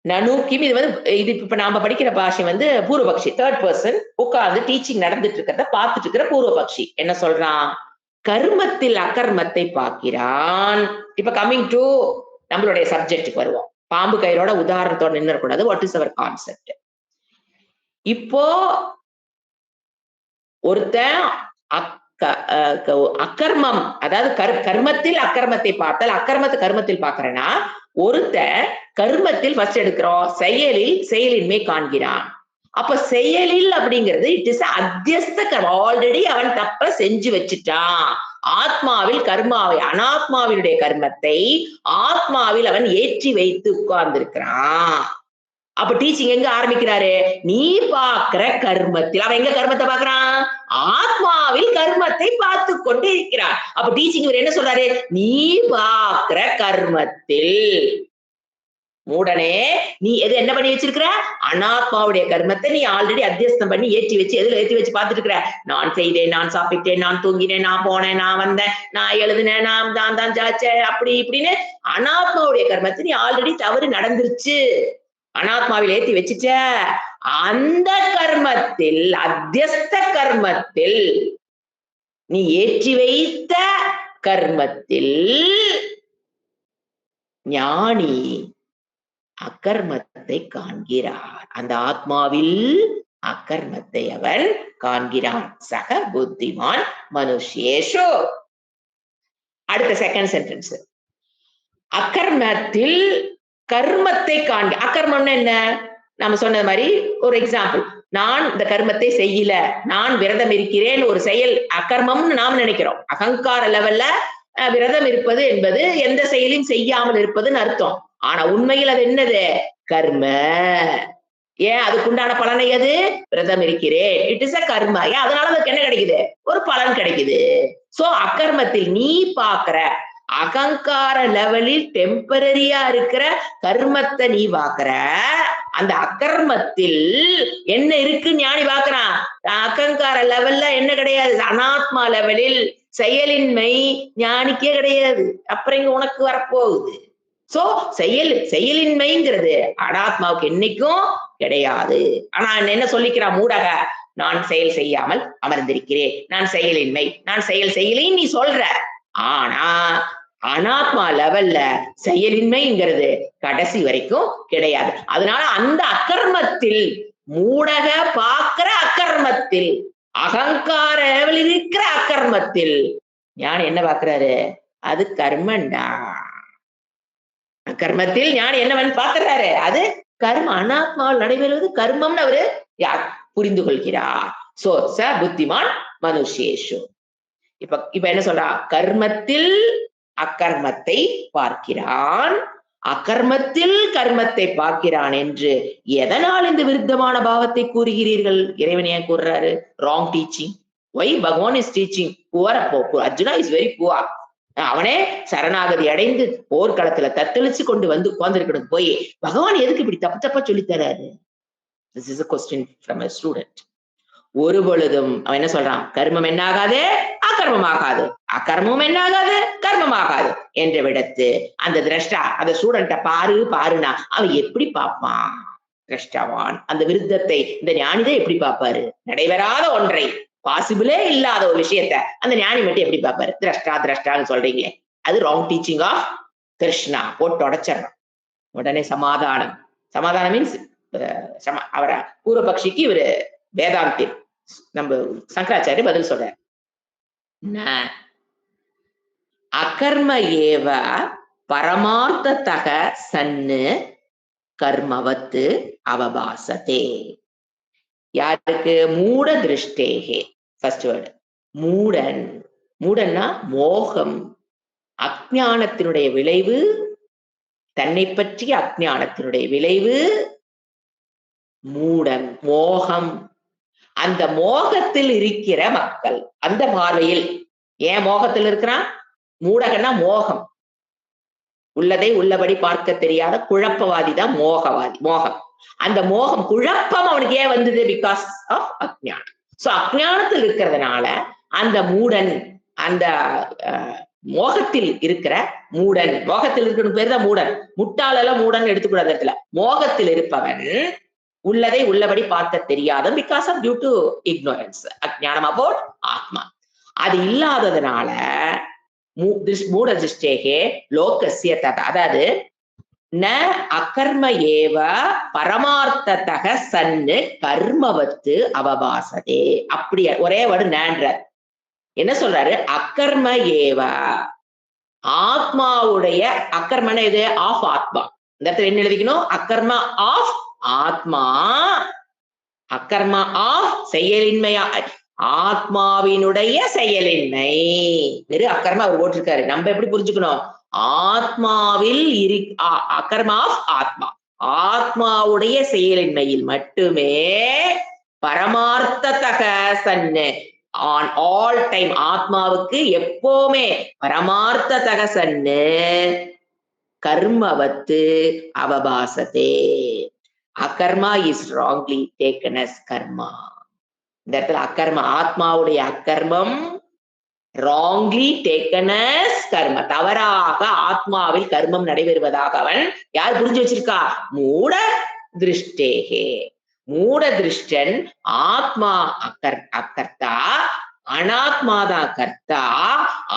நனு கிம், இது வந்து இது இப்ப நாம படிக்கிற பாஷை வந்து பூர்வபக்ஷி, தேர்ட் பர்சன் உட்கார்ந்து டீச்சிங் நடந்துட்டு இருக்கிறத பார்த்துட்டு இருக்கிற பூர்வபக்ஷி என்ன சொல்றான்? கர்மத்தில் அகர்மத்தை பார்க்கிறான். இப்ப கம்மிங் டு நம்மளுடைய சப்ஜெக்டுக்கு வருவோம். பாம்பு கயிறோட உதாரணத்தோட நின்றுக்கூடாது. What is our concept? இப்போ ஒருத்தன் அக்கர்மம், அதாவது கர்மத்தில் அக்கர்மத்தை பார்த்தல், அக்கர்மத்தை கர்மத்தில் பார்க்கிறேன்னா ஒருத்த கர்மத்தில் ஃபர்ஸ்ட் எடுக்கிறோம், செயலின்மை காண்கிறான். அப்ப செயலில் அப்படிங்கிறது இட் இஸ் அத்தியஸ்த கர்மம். ஆல்ரெடி அவன் தப்ப செஞ்சு வச்சுட்டான். ஆத்மாவில் கர்மாவை, அனாத்மாவினுடைய கர்மத்தை ஆத்மாவில் அவன் ஏற்றி வைத்து உட்கார்ந்து இருக்கிறான். அப்ப டீச்சிங் எங்க ஆரம்பிக்கிறாரு? நீ பாக்குற கர்மத்தில். அவன் எங்க கர்மத்தை பாக்குறான்? ஆத்மாவில் கர்மத்தை பார்த்து கொண்டு இருக்கிறான். அப்ப டீச்சிங் இவர் என்ன சொல்றாரு? நீ பாக்குற கர்மத்தில். மூடனே, நீ எது என்ன பண்ணி வச்சிருக்கிற? அனாத்மாவுடைய கர்மத்தை நீ ஆல்ரெடி அத்தியஸ்தம் பண்ணி ஏற்றி வச்சு, எதுல ஏற்றி வச்சு பார்த்துட்டு இருக்கிற? நான் செய்தேன், நான் சாப்பிட்டேன், நான் தூங்கினேன், நான் போனேன், நான் வந்தேன், நான் எழுதினேன், நான் தான் ஜாச்சேன், அப்படி இப்படின்னு அனாத்மாவுடைய கர்மத்தை நீ ஆல்ரெடி தவறு நடந்துருச்சு, அனாத்மாவில் ஏற்றி வச்சுட்ட. அந்த கர்மத்தில், அத்தியஸ்த கர்மத்தில், நீ ஏற்றி வைத்த கர்மத்தில் ஞானி அக்கர்மத்தை காண்கிறார். அந்த ஆத்மாவில் அக்கர்மத்தை அவன் காண்கிறான். சக புத்திமான் மனுஷேஷு. அடுத்த செகண்ட் சென்டென்ஸ். அக்கர்மத்தில் கர்மத்தை காண்க. அக்கர்மம்னா என்ன? நம்ம சொன்ன மாதிரி ஒரு எக்ஸாம்பிள், நான் இந்த கர்மத்தை செய்யல, நான் விரதம் இருக்கிறேன், ஒரு செயல் அகர்மம்னு நாம நினைக்கிறோம். அகங்கார லெவல்ல விரதம் இருப்பது என்பது எந்த செயலையும் செய்யாமல் இருப்பதுன்னு அர்த்தம். ஆனா உண்மையில் அது என்னது? கர்ம. ஏன் அதுக்குண்டான பலனை எது? விரதம் இருக்கிறேன். இட் இஸ் அ கர்மா. ஏன் அதனால அதுக்கு என்ன கிடைக்குது? ஒரு பலன் கிடைக்குது. சோ அக்கர்மத்தில் நீ பாக்குற அகங்கார லெவலில் டெம்பரரியா இருக்கிற கர்மத்தை நீ பாக்குற, அந்த அகர்மத்தில் என்ன இருக்கு ஞானி பாக்குறான். அகங்கார லெவல்ல என்ன கிடையாது, அனாத்மா லெவலில் செயலின்மை ஞானிக்கே கிடையாது. அப்புறம் இங்க உனக்கு வரப்போகுது. சோ செயலின்மைங்கிறது அனாத்மாவுக்கு என்னைக்கும் கிடையாது. ஆனா என்ன சொல்லிக்கிறான் மூடக, நான் செயல் செய்யாமல் அமர்ந்திருக்கிறேன், நான் செயலின்மை, நான் செயல் செய்யலின்னு நீ சொல்ற. ஆனா அனாத்மா லெவல்ல செயலின்மைங்கிறது கடைசி வரைக்கும் கிடையாது. அதனால அந்த அக்கர்மத்தில் மூடக பார்க்கிற அக்கர்மத்தில், அகங்கார லெவலில் இருக்கிற அக்கர்மத்தில் ஞானி என்ன பார்க்கிறாரு? அது கர்மண்டா. கர்மத்தில் ஞானி என்னவன் பார்க்கிறாரு? அது கர்ம. அனாத்மாவில் நடைபெறுவது கர்மம்னு அவரு யார் புரிந்து கொள்கிறார். சோ ச புத்திமான் மனுஷேஷு. இப்ப என்ன சொல்றா? கர்மத்தில் அக்கர்மத்தை பார்க்கிறான், அகர்மத்தில் கர்மத்தை பார்க்கிறான் என்று எதனால் இந்த விருத்தமான பாவத்தை கூறுகிறீர்கள்? இறைவன் ஏன் கூறுறாரு? Wrong teaching. Why Bhagavan is teaching poor. Arjuna is very poor. அவனே சரணாகதி அடைந்து போர்க்களத்துல தத்தளிச்சு கொண்டு வந்து உட்கார்ந்துருக்கணும் போய் பகவான் எதுக்கு இப்படி தப்பு தப்பா சொல்லி தராரு? This is a question from a student. ஒரு பொழுதும் அவன் என்ன சொல்றான்? கர்மம் என்ன ஆகாது? அகர்மமாகாது. அகர்மம் என்ன ஆகாது? கர்மமாகாது என்று விடத்து அந்த திரஷ்டா அந்த ஸ்டூடெண்ட பாருனா அவன் எப்படி பார்ப்பான்? திரஷ்டாவான் அந்த விருத்தத்தை இந்த ஞானிதான் எப்படி பார்ப்பாரு? நடைபெறாத ஒன்றை, பாசிபிளே இல்லாத ஒரு விஷயத்த அந்த ஞானி மட்டும் எப்படி பார்ப்பாரு? திரஷ்டான்னு சொல்றீங்களே, அது ராங் டீச்சிங் ஆஃப் கிருஷ்ணா. போட்டு உடைச்சிடணும். உடனே சமாதானம். சமாதானம் மீன்ஸ் அவர பூர்வபக்ஷிக்கு இவரு வேதாந்தி நம்ம சங்கராச்சாரிய பதில் சொல்ற. அகர்ம ஏவ பரமார்த்ததக சன்னு கர்மவத்து அவபாசதே. யாருக்கு? மூட திருஷ்டேகே. ஃபர்ஸ்ட் வேர்டு மூடன். மூடன்னா மோகம், அஜ்ஞானத்தினுடைய விளைவு, தன்னை பற்றிய அஜ்ஞானத்தினுடைய விளைவு மூடன், மோகம். அந்த மோகத்தில் இருக்கிற மக்கள், அந்த பார்வையில் ஏன் மோகத்தில் இருக்கிறான்? மூடகன்னா மோகம், உள்ளதை உள்ளபடி பார்க்க தெரியாத குழப்பவாதி தான் மோகவாதி. மோகம், அந்த மோகம் குழப்பம் அவனுக்கு ஏன் வந்தது? பிகாஸ் ஆஃப் அஜ்ஞானம். சோ அஜ்ஞானத்தில் இருக்கிறதுனால அந்த மூடன், அந்த மோகத்தில் இருக்கிற மூடன், மோகத்தில் இருக்கிற பேர் தான் மூடன். முட்டாளெல்லாம் மூடன் எடுத்துக்கூடாத இடத்துல. மோகத்தில் இருப்பவன் உள்ளதை உள்ளபடி பார்க்க தெரியாத, because of due to ignorance, அஜ்ஞானம் அபவுட் ஆத்மா. அது இல்லாததுனால மூட திருஷ்டேகே லோகஸ்ய தத, அதாவது ந அகர்ம ஏவ பரமார்த்ததக சன்னு கர்மவத்து அவபாசதே. அப்படி ஒரே வேர்டு நன்ற. என்ன சொல்றாரு? அகர்ம ஏவ, ஆத்மாவுடைய அக்கர்மன இது ஆஃப் ஆத்மா. இந்த இடத்துல என்ன எழுதிக்கணும்? அக்கர்மா ஆஃப் ஆத்மா. அக்கர்மா ஆஃப் செயலின்மையா, ஆத்மாவினுடைய செயலின்மை. வெறும் அக்கர்மா அவர் போட்டிருக்காரு. நம்ம எப்படி புரிஞ்சுக்கணும்? ஆத்மாவில் அகர்மா ஆஃப் ஆத்மா, ஆத்மாவுடைய செயலின்மையில் மட்டுமே பரமார்த்ததக சன்னு, ஆன் ஆல் டைம், ஆத்மாவுக்கு எப்பவுமே பரமார்த்ததக சன்னு கர்மவத்து அவபாசதே. அகர்மா இஸ் ராங்லி டேக்கன் அஸ் கர்மா. இந்த இடத்துல அக்கர்ம, ஆத்மாவுடைய அக்கர்மம் ராங்லி டேக்கன் அஸ் கர்ம, தவறாக ஆத்மாவில் கர்மம் நடைபெறுவதாக அவன் யார் புரிஞ்சு வச்சிருக்கா? மூட திருஷ்டேகே. மூட திருஷ்டன். ஆத்மா அக்கர்த்தா, அனாத்மாதான் கர்த்தா.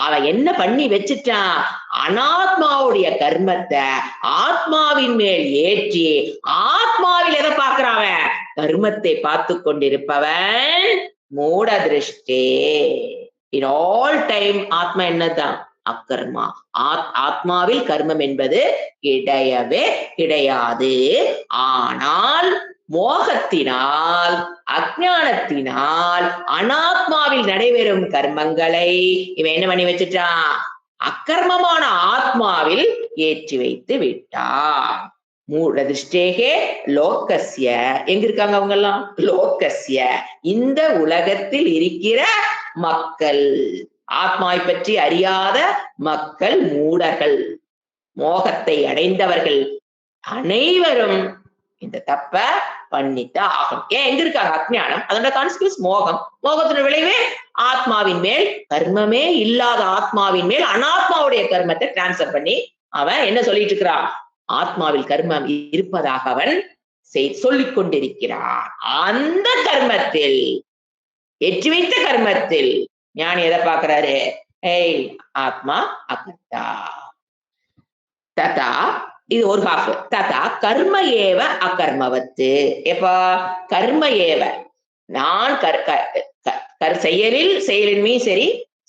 அவன் என்ன பண்ணி வச்சுட்டான்? அனாத்மாவுடைய கர்மத்தை ஆத்மாவின் மேல் ஏற்றி ஆத்மாவில் எதை பார்க்கிறான்? கர்மத்தை பார்த்து கொண்டிருப்பவன் மூட திருஷ்டே. இன் ஆல் டைம் ஆத்மா என்னதான்? அக்கர்மா. ஆத்மாவில் கர்மம் என்பது கிடையவே கிடையாது. ஆனால் மோகத்தினால் அஜ்ஞானத்தினால் அனாத்மாவில் நடைபெறும் கர்மங்களை இவன் என்ன பண்ணி வச்சுட்டான்? அக்கர்மமான ஆத்மாவில் ஏற்றி வைத்து விட்டான். மூடதிஷ்டேகே லோகஸ்ய, எங்க இருக்காங்க அவங்க எல்லாம்? லோகஸ்ய, இந்த உலகத்தில் இருக்கிற மக்கள், ஆத்மாவை பற்றி அறியாத மக்கள், மூடர்கள், மோகத்தை அடைந்தவர்கள் அனைவரும் இந்த தப்ப பண்ணித்தான் ஆகும். ஏன் எங்க இருக்காங்க? அஜ்ஞானம், அதோட கான்சிக்வன்ஸ் மோகம். மோகத்தின் விளைவே ஆத்மாவின் மேல், கர்மமே இல்லாத ஆத்மாவின் மேல் அனாத்மாவுடைய கர்மத்தை டிரான்ஸ்பர் பண்ணி அவன் என்ன சொல்லிட்டு இருக்கிறான்? ஆத்மாவில் கர்மம் இருப்பதாக அவன் சொல்லிக் கொண்டிருக்கிறான். அந்த கர்மத்தில், ஏற்றி வைத்த கர்மத்தில் ஞானி எதை பார்க்கிறாரு? ஏய், ஆத்மா அகர்த்தா. ததா, இது ஒரு ஹாஃப். ததா கர்ம ஏவ அகர்மவத்து. எப்ப கர்ம ஏவ, நான் செயலில் செயலின்மை, சரி,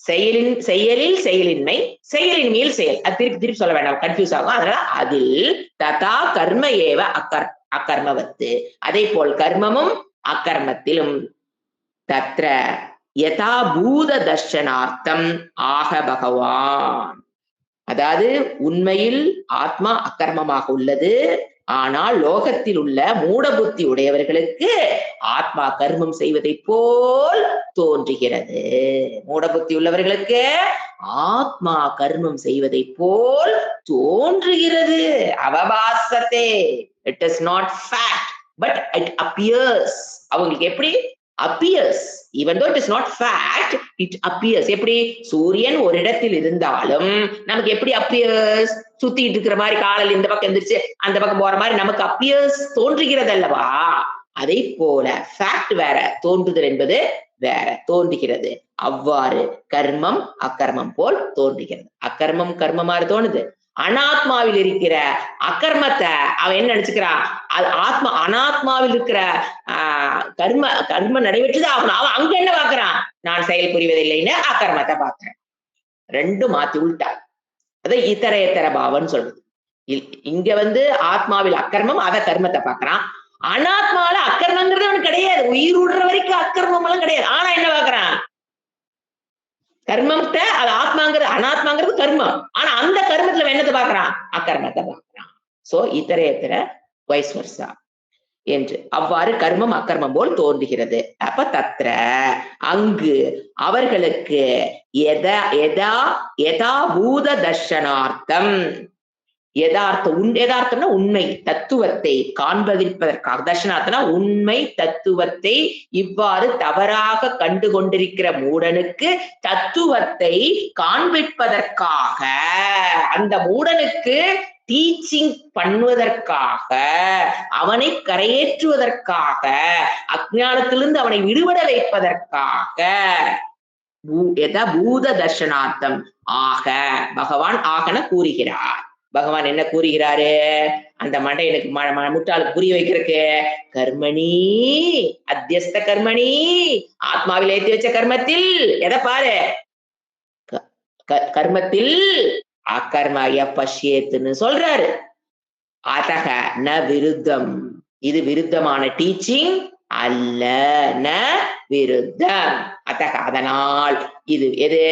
செயலில் செயலின்மை, செயலின் மேல் செயல். அது திருப்பி சொல்ல வேண்டாம், கன்ஃபியூஸ் ஆகும். அதனால அதில் ததா கர்ம ஏவ அகர்மவத்து, அதே போல் கர்மமும் அகர்மத்திலும் தத்ர யதா பூத தர்ஷனார்த்தம் ஆக பகவான். அதாவது உண்மையில் ஆத்மா அக்கர்மமாக உள்ளது, ஆனால் லோகத்தில் உள்ள மூட புத்தி உடையவர்களுக்கு ஆத்மா கர்மம் செய்வதை போல் தோன்றுகிறது. மூட புத்தி உள்ளவர்களுக்கு ஆத்மா கர்மம் செய்வதை போல் தோன்றுகிறது. அவபாசத்தே, it is not fact but it appears. அவங்களுக்கு எப்படி appears, even though it is not fact, it appears. எப்படி சூரியன் ஒரு இடத்தில் இருந்தாலும் நமக்கு எப்படி appears? சுத்திட்டு இருக்கிற மாதிரி, காலையில் இந்த பக்கம் எந்திரிச்சு அந்த பக்கம் போற மாதிரி நமக்கு appears, தோன்றுகிறது அல்லவா? அதை போல ஃபேக்ட் வேற, தோன்றுதல் என்பது வேற, தோன்றுகிறது. அவ்வாறு கர்மம் அக்கர்மம் போல் தோன்றுகிறது. அக்கர்மம் கர்மமாறு தோணுது. அனாத்மாவில் இருக்கிற அக்கர்மத்தை அவன் என்ன நினைச்சுக்கிறான்? அது ஆத்மா, அனாத்மாவில் இருக்கிற கர்ம நடைபெற்றுதான் ஆகணும். அவன் அங்க என்ன பாக்குறான்? நான் செயல் புரிவதில்லைன்னு அக்கர்மத்தை பாக்குறேன். ரெண்டும் மாத்தி உள்டார். அதை இத்தர பாவம் சொல்றது. இங்க ஆத்மாவில் அக்கர்மம், அத கர்மத்தை பாக்குறான். அனாத்மாவில அக்கர்மங்கிறது அவனுக்கு கிடையாது. உயிர் விடுற வரைக்கும் அக்கர்மம் எல்லாம் கிடையாது. ஆனா என்ன பாக்குறான்? கர்மத்தை, அது ஆத்மாங்கிறது, அனாத்மாங்கிறது கர்மம். ஆனா அந்த கர்மத்துல என்னத்தை பாக்குறான்? அக்கர்மத்தை பாக்குறான். சோ இத்தர வைஸ் வர்சா என்று அவ்வாறு கர்மம் அக்கர்மம் போல் தோன்றுகிறது. அப்ப தத்ர, அங்கு அவர்களுக்கு யதா பூத தர்ஷனார்த்தம், யதார்த்தம்னா உண்மை தத்துவத்தை காண்பதற்காக, தர்ஷனார்த்தம்னா உண்மை தத்துவத்தை இவ்வாறு தவறாக கண்டு கொண்டிருக்கிற மூடனுக்கு தத்துவத்தை காண்பிப்பதற்காக, அந்த மூடனுக்கு டீச்சிங் பண்ணுவதற்காக, அவனை கரையேற்றுவதற்காக, அஞ்ஞானத்திலிருந்து அவனை விடுபட வைப்பதற்காக, பூத தர்ஷனார்த்தம் ஆக பகவான் ஆகன கூறுகிறார். பகவான் என்ன கூறுகிறாரு? அந்த மண்டையனுக்கு முட்டாளுக்கு புரிய வைக்கிறதுக்கு, கர்மணி அத்தியஸ்த கர்மணி, ஆத்மாவில் ஏற்றி வச்ச கர்மத்தில் எதை பாரு, கர்மத்தில் அகர்மய பஷ்யேத்துன்னு சொல்றாரு. அதக ந விருத்தம், இது விருத்தமான டீச்சிங் அல்ல, ந விருத்தம். அதக அதனால், இது எது?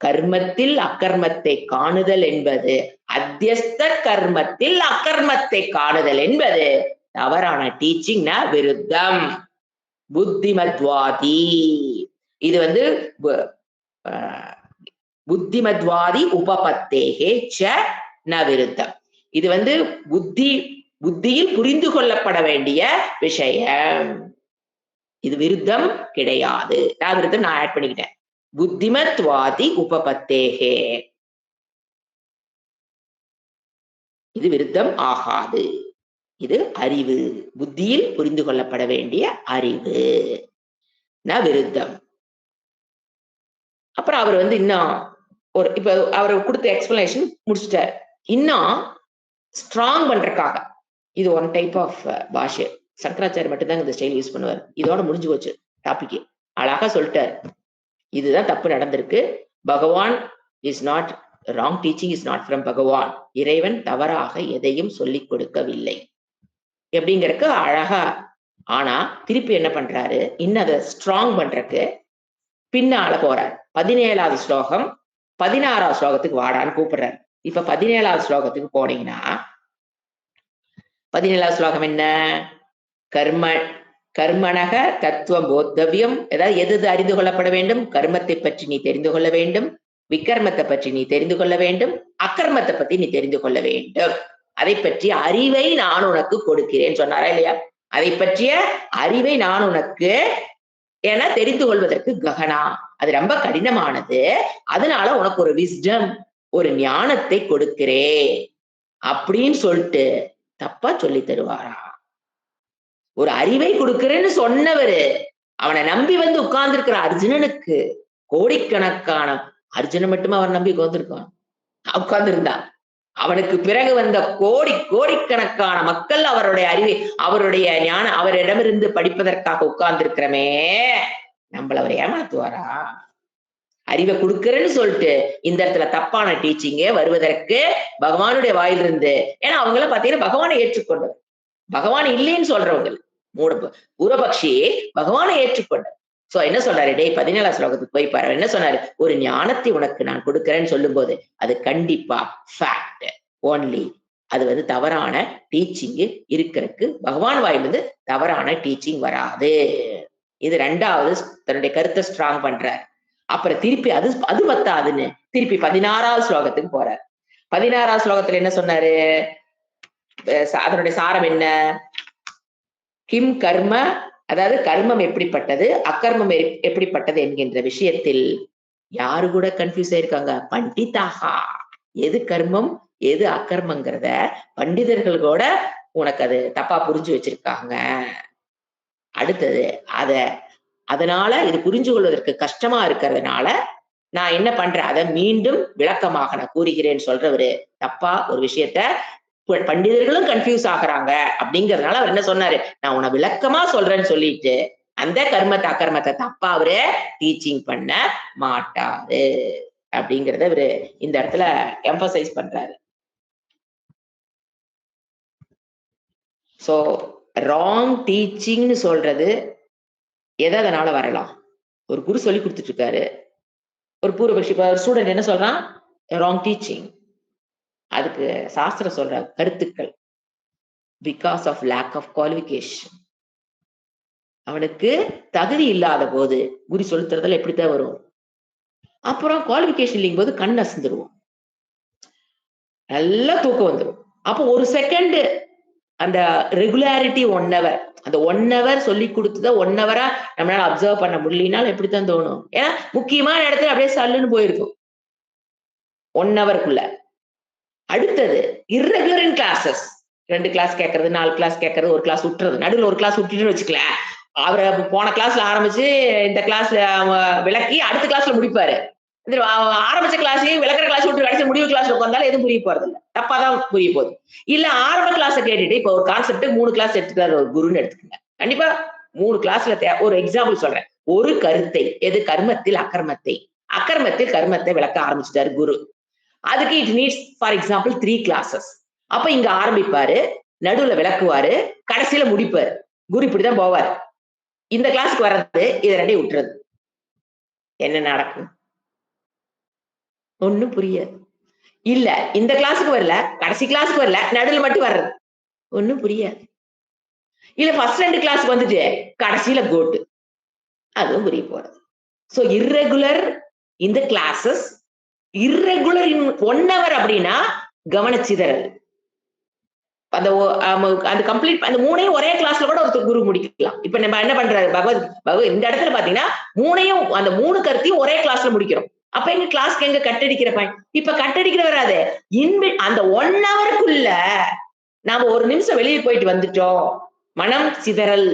கர்மத்தில் அக்கர்மத்தை காணுதல் என்பது, அத்தியஸ்த கர்மத்தில் அக்கர்மத்தை காணுதல் என்பது தவறான டீச்சிங், ந விருத்தம். புத்திமத்வாதி, இது புத்திமத்வாதி உபபத்தேகே ச ந விருத்தம். இது புத்தியில் புரிந்து கொள்ளப்பட வேண்டிய விஷயம். இது விருத்தம் கிடையாது. நான் விருத்தம் நான் ஆட் பண்ணிக்கிட்டேன். புத்திமத்வாதி உபபத்தேகே, இது விருத்தம் ஆகாது. இது அறிவு, புத்தியில் புரிந்து கொள்ளப்பட வேண்டிய அறிவு, ந விருத்தம். அப்புறம் அவர் இன்னும் இப்ப அவர் கொடுத்த எக்ஸ்பிளனேஷன் முடிச்சிட்டார். இன்னும் ஸ்ட்ராங் பண்றதுக்காக, இது ஒன் டைப் ஆஃப் பாஷை, சங்கராச்சாரிய மட்டும்தான் இந்த ஸ்டைல் யூஸ் பண்ணுவார். இதோட முடிஞ்சு போச்சு டாபிக். அழகா சொல்லிட்டார், இதுதான் தப்பு நடந்திருக்கு. பகவான் is not, wrong teaching is not from பகவான். இறைவன் தவறாக எதையும் சொல்லிக் கொடுக்கவில்லை. எப்படிங்கிறதுக்கு அழகா ஆனா திருப்பி என்ன பண்றாரு, இன்னும் அதை ஸ்ட்ராங் பண்றதுக்கு பின்னால போறார். 17வது ஸ்லோகம் 16வது ஸ்லோகத்துக்கு வாடான்னு கூப்பிடுறாரு. இப்ப 17வது ஸ்லோகத்துக்கு போனீங்கன்னா 17வது ஸ்லோகம் என்ன? கர்ம கர்மணக தத்துவம் போத்தவியம். ஏதாவது எது அறிந்து கொள்ளப்பட வேண்டும்? கர்மத்தை பற்றி நீ தெரிந்து கொள்ள வேண்டும், விக்கர்மத்தை பற்றி நீ தெரிந்து கொள்ள வேண்டும், அக்கர்மத்தை பத்தி நீ தெரிந்து கொள்ள வேண்டும். அதை பற்றிய அறிவை நான் உனக்கு கொடுக்கிறேன் சொன்னாரா இல்லையா? அதை பற்றிய அறிவை நான் உனக்கு என தெரிந்து கொள்வதற்கு ககனா, அது ரொம்ப கடினமானது, அதனால உனக்கு ஒரு விஸ்டம், ஒரு ஞானத்தை கொடுக்கிறேன் அப்படின்னு சொல்லிட்டு தப்பா சொல்லி தருவாரா? ஒரு அறிவை கொடுக்கிறேன்னு சொன்னவரு அவனை நம்பி வந்து உட்கார்ந்து இருக்கிற அர்ஜுனனுக்கு கோடிக்கணக்கான அர்ஜுனன் மட்டுமே அவன் நம்பி உட்கார்ந்து இருந்தான். அவனுக்கு பிறகு வந்த கோடிக்கணக்கான மக்கள் அவருடைய அறிவை, அவருடைய ஞான அவரிடமிருந்து படிப்பதற்காக உட்கார்ந்து இருக்கிறமே, நம்மள அவர் ஏமாத்துவாரா? அறிவை கொடுக்கிறேன்னு சொல்லிட்டு இந்த இடத்துல தப்பான டீச்சிங்கே வருவதற்கு பகவானுடைய வாயிலிருந்து, ஏன்னா அவங்க எல்லாம் பாத்தீங்கன்னா பகவானை ஏற்றுக்கொண்டது, பகவான் இல்லைன்னு சொல்றவங்க பூரபக்ஷி பகவானை ஏற்றுக்கொண்ட. சோ என்ன சொல்றாரு, டேய் 17வது ஸ்லோகத்துக்கு போய் பாரு, என்ன சொன்னாரு, ஒரு ஞானத்தை உனக்கு நான் கொடுக்கிறேன்னு சொல்லும் போது அது கண்டிப்பா ஃபேக்ட் ஓன்லி, அது வந்து தவறான டீச்சிங் இருக்கிறதுக்கு பகவான் வாயிலிருந்து தவறான டீச்சிங் வராது. இது 2வது தன்னுடைய கருத்தை ஸ்ட்ராங் பண்றார். அப்புறம் திருப்பி அது பத்தாதுன்னு திருப்பி 16வது ஸ்லோகத்துக்கு போறார். 16வது ஸ்லோகத்துல என்ன சொன்னாரு, அதனுடைய சாரம் என்ன? கிம் கர்ம, அதாவது கர்மம் எப்படிப்பட்டது, அக்கர்மம் எப்படிப்பட்டது என்கின்ற விஷயத்தில் யாரு கூட கன்ஃபியூஸ் ஆயிருக்காங்க? பண்டிதாகா. எது கர்மம் எது அக்கர்மங்கிறத பண்டிதர்கள் கூட உனக்கு அது தப்பா புரிஞ்சு வச்சிருக்காங்க. அடுத்தது அதனால இது புரிஞ்சு கொள்வதற்கு கஷ்டமா இருக்கிறதுனால நான் என்ன பண்றேன், அதை மீண்டும் விளக்கமாக நான் கூறுகிறேன்னு சொல்றவரு தப்பா ஒரு விஷயத்த பண்டிதர்களும் கன்ஃபியூஸ் ஆகுறாங்க அப்படிங்கறதுனால அவர் என்ன சொன்னாரு, நான் உன விளக்கமா சொல்றேன்னு சொல்லிட்டு அந்த கர்மத்தை அக்கர்மத்தை தப்பா அவரு டீச்சிங் பண்ண மாட்டாரு அப்படிங்கறத அவரு இந்த இடத்துல எம்பசைஸ் பண்றாரு. சோ ராங் டீச்சிங்னு சொல்றது எதனால வரலாம்? ஒரு குரு சொல்லி கொடுத்துட்டு இருக்காரு, ஒரு பூர்வபக்ஷி ஸ்டூடெண்ட் என்ன சொல்றான், ராங் டீச்சிங். அதுக்கு சாஸ்திரம் சொல்ற கருத்துக்கள், because of lack of qualification. அவனுக்கு தகுதி இல்லாத போது குரு சொல்லுறதுல எப்படித்தான் வரும்? அப்புறம் குவாலிஃபிகேஷன் இல்லைங்கும் போது கண் அசந்துருவோம், நல்லா தூக்கம் வந்துடும். அப்போ ஒரு செகண்ட் அந்த ரெகுலாரிட்டி 1 hour, அந்த 1 hour சொல்லி கொடுத்தத 1 hour நம்மளால அப்சர்வ் பண்ண முடியலனாலும் எப்படித்தான் தோணும்? ஏன்னா முக்கியமான இடத்துல அப்படியே சல்லுன்னு போயிருக்கும் 1 hourக்குள்ள. அடுத்தது irregular in classes, 2 கிளாஸ் கேட்கறது, 4 கிளாஸ் கேட்கறது, ஒரு கிளாஸ் விட்டுறது, நடுவில் ஒரு கிளாஸ் விட்டுட்டு வச்சுக்கல, அவரை போன கிளாஸ்ல ஆரம்பிச்சு இந்த கிளாஸ்ல விளக்கி அடுத்த கிளாஸ்ல முடிப்பாரு. ஆரம்பிச்ச கிளாஸையும் விளக்குற கிளாஸ் விட்டு கடைசி முடிவு கிளாஸ் உட்கார்ந்தாலும் எதுவும் புரிய போறது இல்லை, தப்பாதான் புரிய போகுது. இல்ல ஆரம்ப கிளாஸ கேட்டுட்டு இப்ப ஒரு கான்செப்ட் 3 கிளாஸ் எடுத்துக்கிறாரு ஒரு குருன்னு எடுத்துக்கங்க, கண்டிப்பா 3 கிளாஸ்ல ஒரு எக்ஸாம்பிள் சொல்றேன். ஒரு கருத்தை, எது கர்மத்தில் அக்கர்மத்தை, அக்கர்மத்தில் கர்மத்தை விளக்க ஆரம்பிச்சிட்டாரு குரு. அதுக்கு it needs for example 3 classes. அப்ப இங்க ஆரம்பிப்பாரு, நடுவுல விளக்குவாரு, கடைசியில முடிப்பாரு. குரு இப்படிதான் போவார். இந்த கிளாஸ்க்கு வர்றது இதை 2 விட்டுறது, என்ன நடக்கும்? ஒண்ணும் புரியாது. இல்ல இந்த கிளாஸுக்கு வரல, கடைசி கிளாஸுக்கு வரல, நடுவில் மட்டும் வர்றது, ஒண்ணும் புரியாது. இல்ல ஃபர்ஸ்ட் 2 கிளாஸ்க்கு வந்துட்டு கடைசியில கோட்டு, அதுவும் புரிய போறது. சோ இர்ரெகுலர் இந்த கிளாஸஸ், irregular in 1 hour அப்படின்னா கவனச்சிதறல். அந்த கம்ப்ளீட் அந்த 3ஐயும் ஒரே கிளாஸ்ல கூட ஒரு குரு முடிக்கலாம். இப்ப நம்ம என்ன பண்றாரு பகவத் இந்த இடத்துல பாத்தீங்கன்னா 3ஐயும் அந்த 3 கருத்தையும் ஒரே கிளாஸ்ல முடிக்கிறோம். அப்ப எங்க கிளாஸ்க்கு எங்க கட்டடிக்கிற பாயிண்ட்? இப்ப கட்டடிக்கிற வராது, அந்த 1 hourக்குள்ள நாம ஒரு நிமிஷம் வெளியே போயிட்டு வந்துட்டோம், மனம் சிதறல்,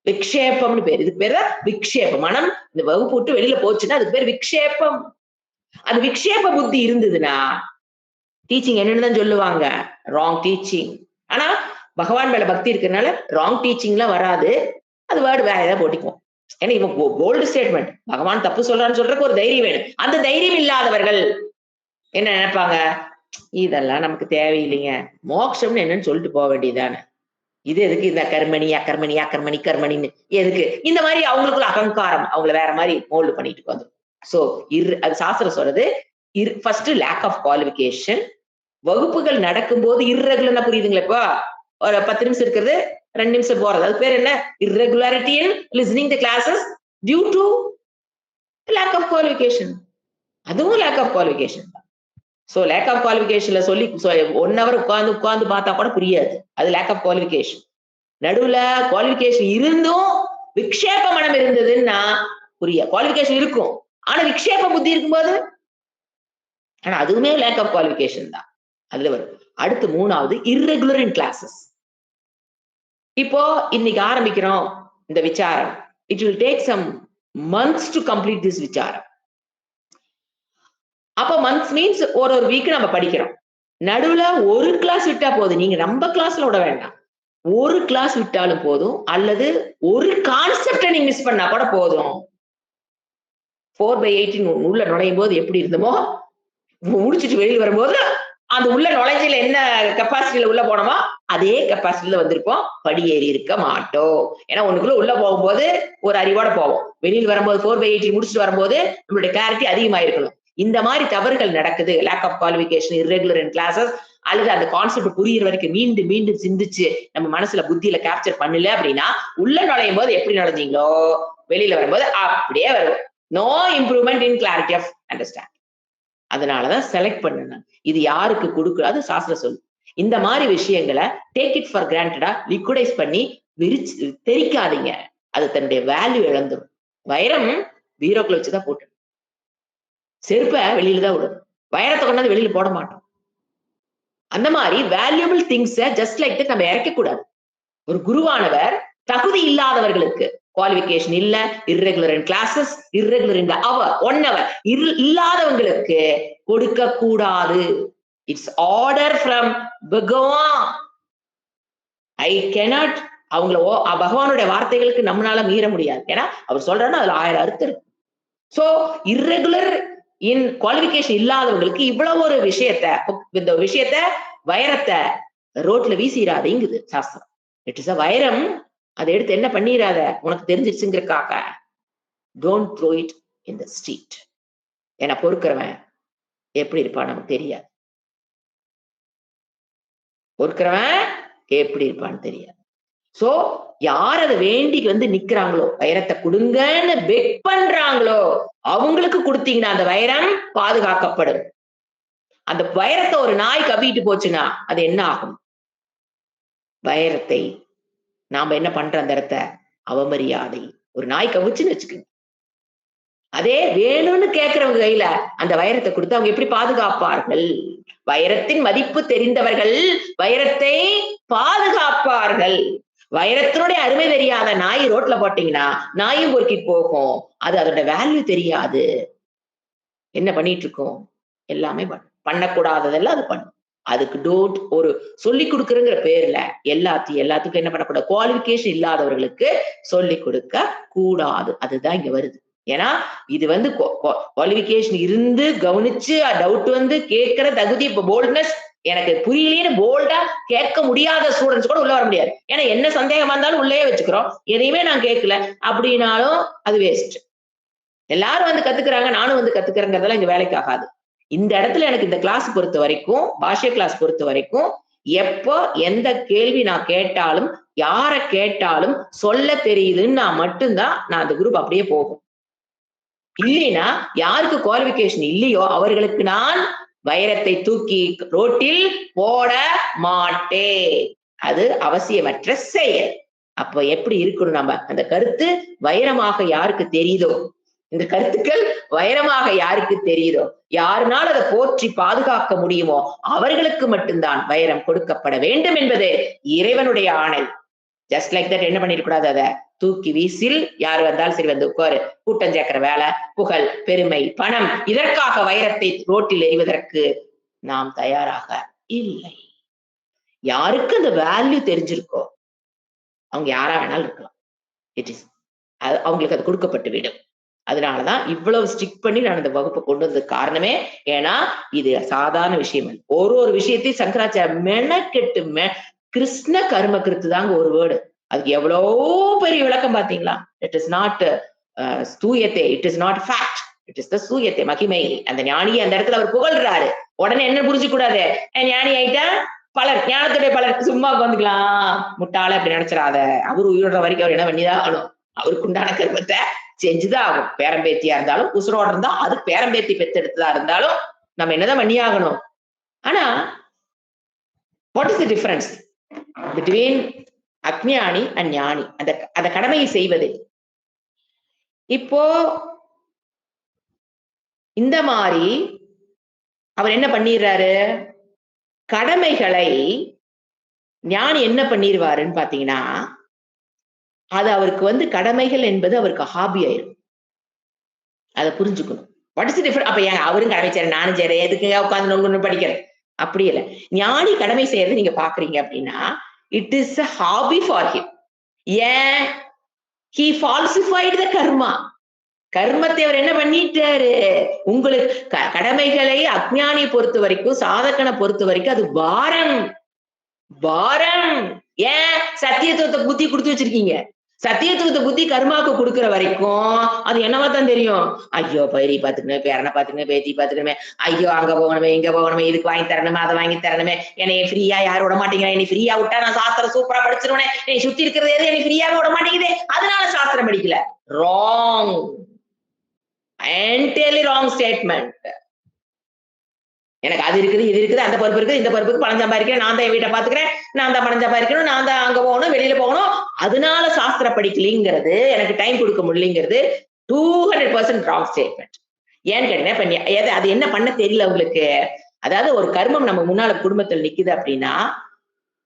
விக்ஷேபம்னு பேரு. இதுக்கு பேரு விக்ஷேபம். மனம் இந்த வகுப்பு விட்டு வெளியில போச்சுன்னா அதுக்கு பேர் விக்ஷேபம். அது விக்ஷேப புத்தி இருந்ததுன்னா டீச்சிங் என்னன்னு தான் சொல்லுவாங்க, ராங் டீச்சிங். ஆனா பகவான் மேல பக்தி இருக்கிறதுனால ராங் டீச்சிங்லாம் வராது, அது வேர்டு வேற ஏதாவது போட்டிக்குவோம். ஏன்னா இவன் போல்டு ஸ்டேட்மெண்ட், பகவான் தப்பு சொல்றான்னு சொல்றதுக்கு ஒரு தைரியம் வேணும். அந்த தைரியம் இல்லாதவர்கள் என்ன நினைப்பாங்க, இதெல்லாம் நமக்கு தேவையில்லைங்க, மோட்சம்னு என்னன்னு சொல்லிட்டு போக வேண்டியதானே. இது எதுக்கு இந்த கர்மணி அக்கர்மணி அக்கர்மணி கர்மணின்னு எதுக்கு இந்த மாதிரி அவங்களுக்குள்ள அகங்காரம் அவங்கள வேற மாதிரி மோல்டு பண்ணிட்டு வந்து. சோ அது சாஸ்திரம் சொல்றது ஃபர்ஸ்ட் லேக் ஆஃப் குவாலிஃபிகேஷன். வகுப்புகள் நடக்கும்போது இர்ரெகுலர்னா புரியுதுங்களா? இப்போ ஒரு 10 நிமிஷம் இருக்கிறது 2 நிமிஷம் போறது, அது பேர் என்ன? irregularity in listening the classes due to lack of qualification. அதுவும் lack of qualification தான். சோ லேக் ஆஃப் குவாலிஃபிகேஷன்ல சொல்லி 1 hour உட்கார்ந்து பார்த்தா கூட புரியாது. அது லேக் ஆஃப் குவாலிஃபிகேஷன். நடுவுல குவாலிஃபிகேஷன் இருந்தும் விக்ஷேப மனம் இருந்ததுன்னா குவாலிஃபிகேஷன் இருக்கும், ஆனா விக்ஷேப புத்தி இருக்கும்போது ஆனா அதுவுமே லேக் ஆஃப் குவாலிஃபிகேஷன் தான். அதுல வரும். அடுத்து 3வது irregular in classes. இப்போ இன்னைக்கு ஆரம்பிக்கிறோம் இந்த விசாரம். It will take some months to complete this விசாரம். அப்ப மந்த்ஸ் மீன்ஸ் ஒரு வீக் நம்ம படிக்கிறோம். நடுவுல ஒரு கிளாஸ் விட்டா போதும். நீங்க நம்ம கிளாஸ்ல விட வேண்டாம். ஒரு கிளாஸ் விட்டாலும் போதும், அல்லது ஒரு கான்செப்டை நீங்க மிஸ் பண்ணா கூட போதும். 4/18 உள்ள நுழையும் போது எப்படி இருந்தமோ முடிச்சுட்டு வெளியில் வரும்போது அந்த உள்ள நுழைஞ்சில என்ன கெப்பாசிட்டியில உள்ள போனோமோ அதே கெப்பாசிட்டியில வந்திருப்போம். படியேறி இருக்க மாட்டோம். ஏன்னா ஒண்ணுக்குள்ள உள்ள போகும்போது ஒரு அறிவோட போவோம், வெளியில் வரும்போது 4/18 முடிச்சுட்டு வரும்போது நம்மளுடைய கிளாரிட்டி அதிகமாயிருக்கணும். இந்த மாதிரி தவறுகள் நடக்குது. Lack of qualification, irregular in classes, அல்லது அந்த கான்செப்ட் புரியுற வரைக்கும் மீண்டும் மீண்டும் சிந்திச்சு நம்ம மனசுல புத்தியில கேப்சர் பண்ணல அப்படின்னா உள்ள நுழையும் போது எப்படி நுழைஞ்சீங்களோ வெளியில வரும்போது அப்படியே வரும். No improvement in clarity of understand. அதனாலதான் செலக்ட் பண்ணணும். இது யாருக்கு கொடுக்காது சாஸ்திரம் சொல்லு. இந்த மாதிரி விஷயங்களை டேக் இட் ஃபார் கிராண்டடா லிக்விடைஸ் பண்ணி விரிச்சு தெரிக்காதீங்க. அது தன்னுடைய வேல்யூ இழந்துடும். வைரம் பீரோக்குள்ள வச்சுதான் போட்டு, செருப்பை வெளியில தான் விடும், வைரத்தை கொண்டாந்து வெளியில போட மாட்டோம். அந்த மாதிரி valuable things just like that நம்ம இறக்க கூடாது. ஒரு குருவானவர் தகுதி இல்லாதவர்களுக்கு, குவாலிஃபிகேஷன் இல்ல, irregular in classes, irregular in the hour, 1 hour இல்லாதவங்களுக்கு கொடுக்க கூடாது. இட்ஸ் ஆர்டர் ஃப்ரம் பகவான். ஐ கேனாட் அவங்கள பகவானுடைய வார்த்தைகளுக்கு நம்மளால மீற முடியாது. ஏன்னா அவர் சொல்றாருன்னா அதுல 1000 அர்த்தம் இருக்கு. சோ irregular in குவாலிஃபிகேஷன் இல்லாதவங்களுக்கு இவ்வளவு ஒரு இந்த விஷயத்த வைரத்தை ரோட்ல வீசிடாதீங்குது சாஸ்திரம். இட் இஸ் அ வைரம், அதை எடுத்து என்ன பண்ணிடாத, உனக்கு தெரிஞ்சிருச்சுங்கிறக்காக don't throw it in the street. ஏன்னா பொறுக்கிறவன் எப்படி இருப்பான் நமக்கு தெரியாது. பொறுக்கிறவன் எப்படி இருப்பான்னு தெரியாது. சோ யார் அதை வேண்டி வந்து நிக்கிறாங்களோ, வைரத்தை கொடுங்கன்னு பெக் பண்றாங்களோ அவங்களுக்கு கொடுத்தீங்கன்னா அந்த வைரம் பாதுகாக்கப்படும். அந்த வைரத்தை ஒரு நாய் கவ்விட்டு போச்சுன்னா அது என்ன ஆகும்? வைரத்தை நாம என்ன பண்ற, அந்த இடத்த அவமரியாதை. ஒரு நாய் கவிச்சுன்னு வச்சுக்கோங்க, அதே வேணும்னு கேட்கிறவங்க கையில அந்த வைரத்தை கொடுத்து அவங்க எப்படி பாதுகாப்பார்கள்? வைரத்தின் மதிப்பு தெரிந்தவர்கள் வைரத்தை பாதுகாப்பார்கள். வைரத்தினுடைய அருமை தெரியாத நாய் ரோட்ல போட்டீங்கன்னா நாயும் பொறுக்கிட்டு போகும். அது அதோட வேல்யூ தெரியாது. என்ன பண்ணிட்டு இருக்கோம்? எல்லாமே பண்ணக்கூடாததெல்லாம் அது பண்ணும். அதுக்கு டோன்ட் ஒரு சொல்லி கொடுக்குறங்கிற பேர்ல எல்லாத்துக்கும் என்ன பண்ணக்கூடாது? குவாலிஃபிகேஷன் இல்லாதவர்களுக்கு சொல்லி கொடுக்க கூடாது. அதுதான் இங்க வருது. ஏன்னா இது வந்து குவாலிஃபிகேஷன் இருந்து கவனிச்சு டவுட் வந்து கேட்கிற தகுதி, இப்ப போல்ட்னஸ் எனக்கு புரியலேன்னு போல்டா கேட்க முடியாத ஸ்டூடெண்ட்ஸ் கூட உள்ள வர முடியாது. ஏன்னா என்ன சந்தேகமா இருந்தாலும் உள்ளே வச்சுக்கிறோம், எதையுமே நான் கேட்கல அப்படின்னாலும் அது வேஸ்ட். எல்லாரும் வந்து கத்துக்கிறாங்க, நானும் வந்து கத்துக்கிறேங்கிறதெல்லாம் இங்க வேலைக்கு ஆகாது. இந்த இடத்துல எனக்கு இந்த கிளாஸ் பொறுத்த வரைக்கும், பாஷ்ய கிளாஸ் பொறுத்த வரைக்கும், எப்போ எந்த கேள்வி நான் கேட்டாலும் யார கேட்டாலும் சொல்ல தெரியுதுன்னு மட்டும்தான் நான் அந்த குரூப் அப்படியே போகும். இல்லைன்னா யாருக்கு குவாலிஃபிகேஷன் இல்லையோ அவர்களுக்கு நான் வைரத்தை தூக்கி ரோட்டில் போட மாட்டேன். அது அவசியமற்ற செயல். அப்ப எப்படி இருக்கணும்? நம்ம அந்த கருத்து வைரமாக யாருக்கு தெரியுதோ, இந்த கருத்துக்கள் வைரமாக யாருக்கு தெரியுதோ, யாருனால் அதை போற்றி பாதுகாக்க முடியுமோ அவர்களுக்கு மட்டும்தான் வைரம் கொடுக்கப்பட வேண்டும் என்பது இறைவனுடைய ஆணை. ஜஸ்ட் லைக் தட் என்ன பண்ணிடக்கூடாது, அதை தூக்கி வீசில் யார் வந்தாலும் சரி வந்து உட்காரு, கூட்டம் சேர்க்கிற வேலை, புகழ், பெருமை, பணம், இதற்காக வைரத்தை ரோட்டில் எறிவதற்கு நாம் தயாராக இல்லை. யாருக்கு அந்த வேல்யூ தெரிஞ்சிருக்கோ அவங்க யாரா வேணாலும் இருக்கலாம். இட் இஸ் அவங்களுக்கு அது கொடுக்கப்பட்டு விடும். அதனாலதான் இவ்வளவு ஸ்ட்ரிக் பண்ணி நான் இந்த வகுப்பை கொண்டு வந்தது காரணமே. ஏன்னா இது சாதாரண விஷயம். ஒரு விஷயத்தையும் சங்கராச்சாரிய மெனக்கெட்டு கிருஷ்ண கர்ம கிருத்து தாங்க ஒரு வேர்டு. அதுக்கு எவ்வளோ பெரிய விளக்கம் பாத்தீங்களா? இட் இஸ் நாட் ஸ்தூயத்தே, it is not fact, it is the சூயத்தே, மகிமை. அந்த ஞானியை அந்த இடத்துல அவர் புகழ்றாரு. உடனே என்ன புரிஞ்சுக்க கூடாது, ஞானி ஆயிட்டா பலர், ஞானத்துடைய பலர் சும்மா உட்காந்துக்கலாம், முட்டாள அப்படி நினைச்சிடாத. அவரு உயிரோட வரைக்கும் அவர் என்ன பண்ணிதான் ஆகணும், அவருக்கு உண்டான கர்மத்தை செஞ்சுதான் ஆகும். பேரம்பேத்தியா இருந்தாலும், உசுரோட இருந்தா அது பேரம்பேத்தி பெத்தெடுத்ததா இருந்தாலும் நம்ம என்னதான் பண்ணியாகணும். ஆனா what is the difference between அக்ஞானி அண்ட் ஞானி? அந்த கடமையை செய்வது. இப்போ இந்த மாதிரி அவர் என்ன பண்ணிடுறாரு, கடமைகளை ஞானி என்ன பண்ணிடுவாருன்னு பாத்தீங்கன்னா, அது அவருக்கு கடமைகள் என்பது அவருக்கு ஹாபி ஆயிரும். அதை புரிஞ்சுக்கணும். What is the difference? அப்ப ஏன் அவரும் கடமை செய்யறேன், நானும் செய்யறேன், எதுக்குங்க உட்காந்து படிக்கிறேன்? அப்படி இல்லை. ஞானி கடமை செய்யறது நீங்க பாக்குறீங்க அப்படின்னா, it is a hobby for him. ஏன்? he falsified the karma. கர்மத்தை அவர் என்ன பண்ணிட்டாரு, உங்களுக்கு கடமைகளை அஞ்ஞானியை பொறுத்த வரைக்கும், சாதகனை பொறுத்த வரைக்கும் அது பாரம். பாரம். ஏன்? சத்தியத்துவத்தை புத்தி கொடுத்து வச்சிருக்கீங்க. சத்தியத்துவத்தை புத்தி கர்மாவுக்கு கொடுக்கிற வரைக்கும் அது என்னவா தான் தெரியும். ஐயோ பயிரி பாத்துக்கணும், பேரனை பாத்துக்கணும், பேத்தி பாத்துக்கணுமே, ஐயோ அங்க போகணுமே, இங்க போகணுமே, இதுக்கு வாங்கி தரணுமே, அதை வாங்கி தரணுமே, என்னை ஃப்ரீயா யாரும் விட மாட்டேங்கிறேன், என்னை ஃப்ரீயா விட்டா நான் சாஸ்திரம் சூப்பரா படிச்சிருவேன், என்னை சுத்தி இருக்கிறது எது என்னை ஃப்ரீயாவே விட மாட்டேங்குது, அதனால சாஸ்திரம் படிக்கல. Wrong, entirely wrong statement. எனக்கு அது இருக்குது, இது இருக்குது, அந்த பருப்பு இருக்குது, இந்த பருப்புக்கு பணம் சம்பாதிக்கிறேன், நான் தான் என் வீட்டை பாத்துக்கிறேன், நான் தான் பணம் சம்பாதிக்கணும், நான் தான் அங்க போகணும், வெளியில போகணும், அதனால சாஸ்திர படிக்கலிங்கிறது, எனக்கு டைம் கொடுக்க முடியலைங்கிறது 200% ராங் ஸ்டேட்மெண்ட். ஏன்னு கேட்டீங்கன்னா, அது என்ன பண்ண தெரியல உங்களுக்கு. அதாவது ஒரு கர்மம் நம்ம முன்னால குடும்பத்தில் நிக்குது அப்படின்னா,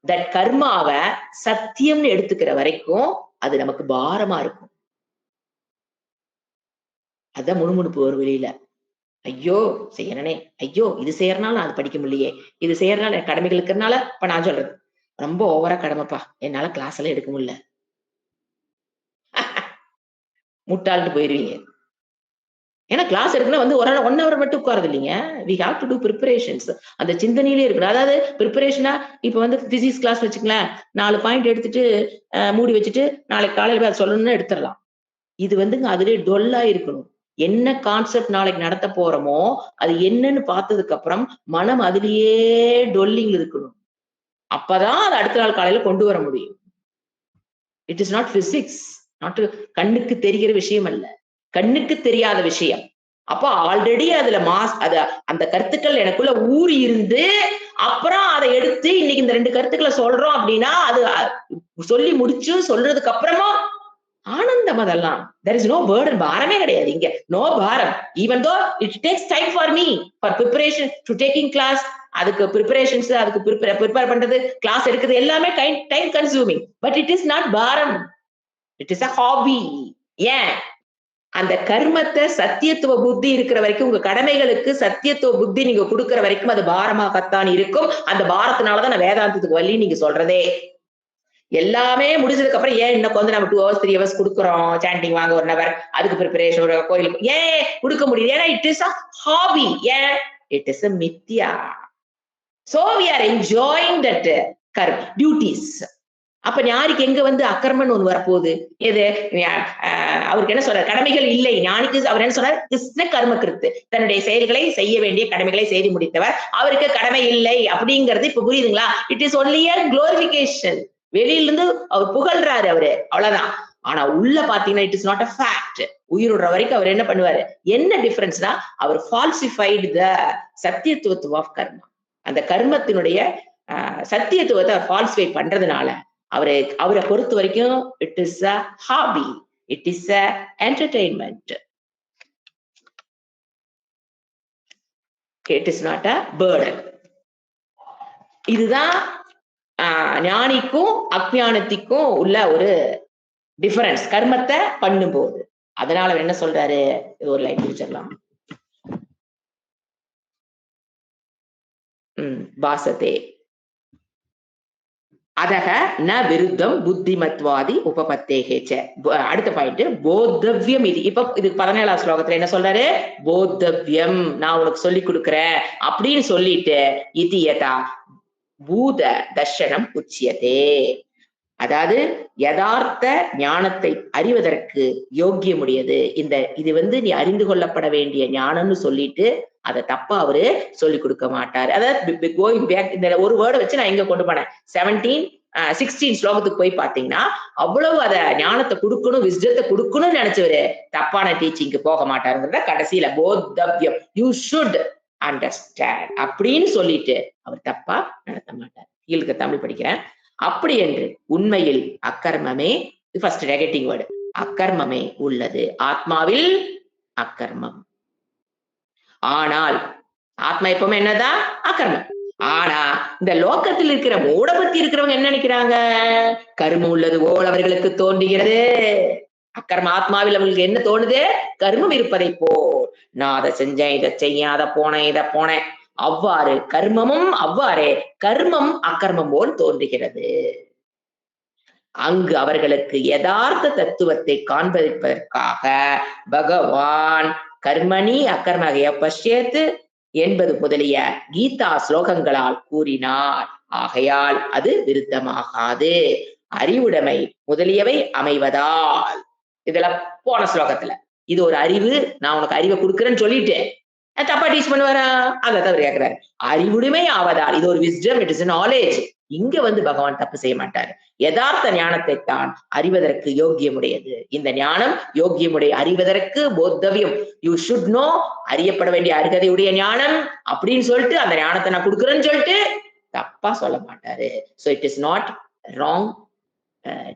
தட் கர்மாவை சத்தியம்னு எடுத்துக்கிற வரைக்கும் அது நமக்கு பாரமா இருக்கும். அதான் முணுமுணுப்பு ஒரு வெளியில. ஐயோ செய்யறனே, ஐயோ இது செய்யறனால அது படிக்க முடியலையே, இது செய்யறனால கடமைகள் இருக்கிறதுனால. இப்ப நான் சொல்றது ரொம்ப ஓவரா கடமைப்பா, என்னால கிளாஸ் எல்லாம் எடுக்க முடியல, முட்டாள்ட்டு போயிருவீங்க. ஏன்னா கிளாஸ் எடுக்கணும் ஒரு 1 hour மட்டும் உட்காரது இல்லைங்க. we have to do preparations. அந்த சிந்தனையிலே இருக்கணும். அதாவது ப்ரிப்பரேஷனா இப்ப பிசிக்ஸ் கிளாஸ் வச்சுக்கலாம், 4 பாயிண்ட் எடுத்துட்டு மூடி வச்சுட்டு நாளைக்கு காலையில போய் அதை சொல்லணும்னு எடுத்துடலாம். இது அதுலயே டொல்லா இருக்கணும். என்ன கான்செப்ட் நாளைக்கு நடத்த போறோமோ அது என்னன்னு பார்த்ததுக்கு அப்புறம் மனம் அதுலயே டொல்லிங் இருக்கணும். அப்பதான் அது அடுத்த நாள் காலையில கொண்டு வர முடியும். It is not physics, not கண்ணுக்கு தெரிகிற விஷயம் அல்ல, கண்ணுக்கு தெரியாத விஷயம். அப்ப ஆல்ரெடி அதுல அந்த கருத்துக்கள் எனக்குள்ள ஊறி இருந்து அப்புறம் அதை எடுத்து இன்னைக்கு இந்த 2 கருத்துக்களை சொல்றோம் அப்படின்னா, அது சொல்லி முடிச்சு சொல்றதுக்கு அப்புறமா ஆனந்தம். அதெல்லாம் there is no burden. பாரமே கிடையாது இங்க. no பாரம். even though it takes time for me for preparation to taking class, அதுக்கு preparations, அதுக்கு prepare பண்றது, கிளாஸ் எடுக்கிறது எல்லாமே time consuming, but it is not பாரம், it is a hobby. ஏன்? அந்த கர்மத்தை சத்தியத்துவ புத்தி இருக்கிற வரைக்கும், உங்க கடமைகளுக்கு சத்தியத்துவ புத்தி நீங்க கொடுக்கிற வரைக்கும் அது பாரமாகத்தான் இருக்கும். அந்த பாரத்தினாலதான் நான் வேதாந்தத்துக்கு வழி நீங்க சொல்றதே. எல்லாமே முடிஞ்சதுக்கு அப்புறம் ஏன் இன்னும் நம்ம 2 hours 3 hours கொடுக்குறோம், சாண்டிங் வாங்க 1 hour, அதுக்கு ப்ரிப்பரேஷன், ஒரு கோயிலுக்கு ஏன் கொடுக்க முடியுது? ஏன்னா இட் இஸ் அ ஹாபி. ஏன்? இட் இஸ் அ மித்யா. So we are enjoying that duties. அப்ப ஞானிக்கு எங்க அக்கர்மன் ஒண்ணு வரப்போகுது? எது? அவருக்கு என்ன சொல்றாரு? கடமைகள் இல்லை. ஞானிக்கு அவர் என்ன சொல்றாரு? கிருஷ்ண கர்ம கிருத்து, தன்னுடைய செயல்களை செய்ய வேண்டிய கடமைகளை செய்து முடித்தவர், அவருக்கு கடமை இல்லை அப்படிங்கிறது இப்ப புரியுதுங்களா? It is only a glorification. வெளியிலிருந்து அவர் புகழ்றாரு அவரு, அவ்வளவுதான். ஆனா உள்ள பாத்தீங்கன்னா it is not a fact. உயிரோட வரைக்கும் அவர் என்ன பண்ணுவாரு? என்ன டிஃபரன்ஸ்னா, அவர் ஃபால்சிஃபைட் த சத்தியத்துவம் ஆஃப் கர்மா. அந்த கர்மத்தினுடைய சத்தியத்துவத்தை ஃபால்சிஃபை பண்றதுனால அவரை பொறுத்த வரைக்கும் it is a hobby, it is a entertainment, it is not a burden. இதுதான் ஞானிக்கும் அஞ்ஞானத்திற்கும் உள்ள ஒரு டிஃபரன்ஸ் கர்மத்தை பண்ணும்போது. அதனால என்ன சொல்றாரு? ஒரு லைன் முடிச்சிடலாம். பாசத்தே அதக ந விருத்தம் புத்திமத்வாதி உபபத்தேகேச்ச. அடுத்த பாயிண்ட் போத்தவ்யம். இப்ப இது 17ஆம் ஸ்லோகத்துல என்ன சொல்றாரு? போத்தவ்யம், நான் உனக்கு சொல்லி கொடுக்குறேன் அப்படின்னு சொல்லிட்டு, இது யதா பூத தர்ஷனம் உச்சியதே. அதாவது யதார்த்த ஞானத்தை அறிவதற்கு யோக்கியமுடையது. இது நீ அறிந்து கொள்ளப்பட வேண்டிய ஞானம்னு சொல்லிட்டு அதை தப்பா அவரு சொல்லிக் கொடுக்க மாட்டாரு. அதாவது கோயிங் பேக், இந்த ஒரு வேர்டை வச்சு நான் எங்க கொண்டு போனேன், 16 ஸ்லோகத்துக்கு போய் பாத்தீங்கன்னா அவ்வளவு அத ஞானத்தை கொடுக்கணும், விஸ்டத்தை கொடுக்கணும்னு நினைச்சவரு தப்பான டீச்சிங்க்கு போக மாட்டாருங்கிறத கடைசியில போத்தவ்யம், யூ ஷுட் அண்டர்ஸ்டாண்ட் அப்படின்னு சொல்லிட்டு அவர் தப்பா நடத்த மாட்டார். கீழுக்கு தமிழ் படிக்கிறேன். அப்படி என்று உண்மையில் அக்கர்மமே, ஃபர்ஸ்ட் நெகட்டிவ் வேர்டு, அக்கர்மமே உள்ளது. ஆத்மாவில் அக்கர்மம். ஆனால் ஆத்மா எப்பவுமே என்னதான் அக்கர்மம். ஆனா இந்த லோகத்தில் இருக்கிற மூட பத்தி இருக்கிறவங்க என்ன நினைக்கிறாங்க, கர்மம் உள்ளது போல் அவர்களுக்கு தோன்றுகிறது. அக்கர்ம ஆத்மாவில் அவர்களுக்கு என்ன தோணுது, கர்மம் இருப்பதை போல். நான் அதை செஞ்சேன், இதை செய்ய, அதை போனேன், இதை போனேன், அவ்வாறு கர்மமும் அவ்வாறே கர்மம் அக்கர்மம் போல் தோன்றுகிறது. அங்கு அவர்களுக்கு யதார்த்த தத்துவத்தை காண்பிப்பதற்காக பகவான் கர்மணி அக்கர்மகைய பஷ்யத்து என்பது முதலிய கீதா ஸ்லோகங்களால் கூறினார். ஆகையால் அது விருத்தமாகாது. அறிவுடைமை முதலியவை அமைவதால். இதுல போன ஸ்லோகத்துல இது ஒரு அறிவு, நான் உனக்கு அறிவை கொடுக்குறேன்னு சொல்லிட்டேன், தப்பா டீச் பண்ணுவாரா, அதை தவிர கேட்கிறாரு. அறிவுடைமை ஆவதால், இது ஒரு விஸ்டம், இட் இஸ் நாலேஜ். இங்க பகவான் தப்பு செய்ய மாட்டார். யதார்த்த ஞானத்தை தான் அறிவதற்கு யோக்கியமுடையது. இந்த ஞானம் யோக்கியமுடைய, அறிவதற்கு போத்தவியம், யூ ஷுட் நோ, அறியப்பட வேண்டிய அருகதையுடைய ஞானம் அப்படின்னு சொல்லிட்டு அந்த ஞானத்தை நான் கொடுக்குறேன்னு சொல்லிட்டு தப்பா சொல்ல மாட்டாரு. So it is not wrong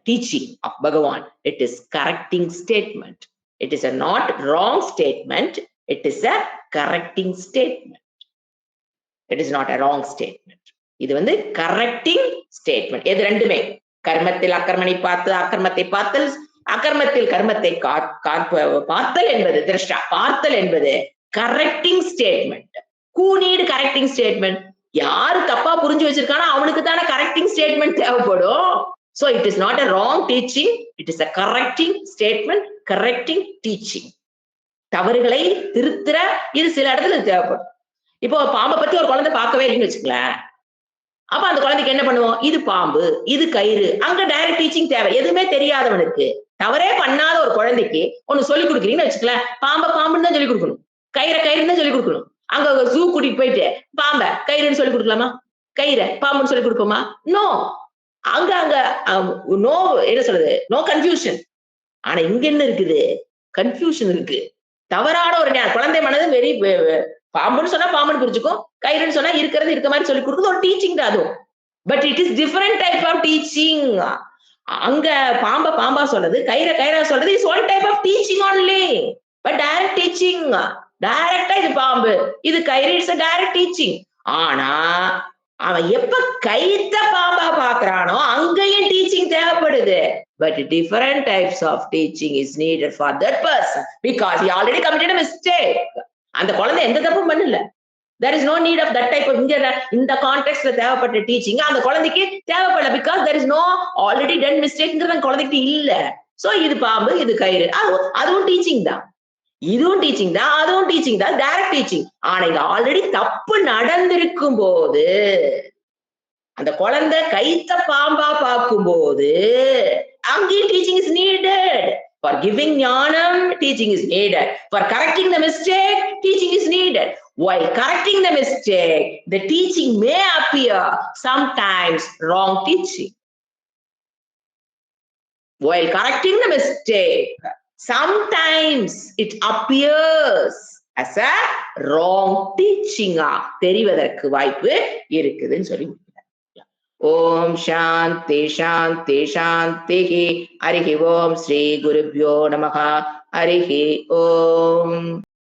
teaching of Bhagavan. It is correcting statement. It is a not wrong statement. It is a correcting statement. It is not a wrong statement. இது correcting statement. எது ரெண்டுமே, கர்மத்தில் அக்கர்மனை பார்த்து அக்கர்மத்தை பார்த்தல், அக்கர்மத்தில் கர்மத்தை பார்த்தல் என்பது திருஷ்டா, பார்த்தல் என்பது correcting statement. Who need correcting statement? யாரு தப்பா புரிஞ்சு வச்சிருக்கானோ அவனுக்கு தானே correcting statement தேவைப்படும். So it is not a wrong teaching, it is a correcting statement, correcting teaching. தவறுகளை திருத்துற இது சில இடத்துல தேவைப்படும். இப்போ பாம்பை பத்தி ஒரு குழந்தை பார்க்கவே இல்லைன்னு வச்சுக்கலாம், அப்ப அந்த குழந்தைக்கு என்ன பண்ணுவோம், இது பாம்பு, இது கயிறு, அங்க டைரக்ட் டீச்சிங் தேவை. எதுவுமே தெரியாதவனுக்கு, தவறே பண்ணாத ஒரு குழந்தைக்கு ஒண்ணு சொல்லி கொடுக்குறீங்கன்னு வச்சுக்கலாம், பாம்பை பாம்புன்னு தான் சொல்லி கொடுக்கணும், கயிறை கயிறுன்னு தான் சொல்லி கொடுக்கணும். அங்க ஜூ கூட்டிட்டு போயிட்டு பாம்பை கயிறுன்னு சொல்லி கொடுக்கலாமா, கயிறை பாம்புன்னு சொல்லி கொடுப்போமா? நோ. அங்க நோ, என்ன சொல்றது, நோ கன்ஃபியூஷன். ஆனா இங்க என்ன இருக்குது, கன்ஃபியூஷன் இருக்கு. தவறான ஒரு குழந்தை மனது வெரி, பாம்புன்னு சொன்னா பாம்புன்னு புரிஞ்சுக்கும், கயிறுன்னு சொன்னா இருக்கிறது இருக்க மாதிரி சொல்லி கொடுக்குறது ஒரு டீச்சிங் தான் அதுவும். But it is different type of teaching. அங்க பாம்பா சொல்றது, கயிறா சொல்றது is one type of teaching only. But direct teaching, டைரக்டா இது பாம்பு இது கயிறு, இட்ஸ் டைரக்ட் டீச்சிங். ஆனா அவன் எப்ப கைத்த பாம்பா பாக்குறானோ அங்கேயும் டீச்சிங் தேவைப்படுது. But different types of teaching is needed for that person because he already committed a mistake. அந்த குழந்தை எந்த தப்பும் பண்ணல. There is no need of that type of இந்த கான்டெக்ட்ல தேவைப்பட்ட டீச்சிங் அந்த குழந்தைக்கு தேவைப்படல. because there is no already done mistakeங்கிறது அந்த குழந்தைக்கு இல்ல. சோ இது பாம்பு இது கயிறு, அதுவும் டீச்சிங் தான், இதுவும் டீச்சிங் தான், அதுவும் டீச்சிங் தான், டைரக்ட் டீச்சிங். ஆனா இது ஆல்ரெடி தப்பு நடந்திருக்கும் போது, அந்த குழந்தை கைத்த பாம்பா பார்க்கும் போது அங்கேயும் teaching is needed. For giving ஞானம் teaching is needed. For correcting the mistake teaching is needed. While correcting the mistake, the teaching may appear sometimes wrong teaching. While correcting the mistake, sometimes it appears as a wrong teaching. தெரிவதற்கு வாய்ப்பு இருக்குதுன்னு சொல்லி ஓம் சாந்தி சாந்தி சாந்தி. ஹரிஹி ஓம் ஸ்ரீ குருப்யோ நமஹ. ஹரிஹி ஓம்.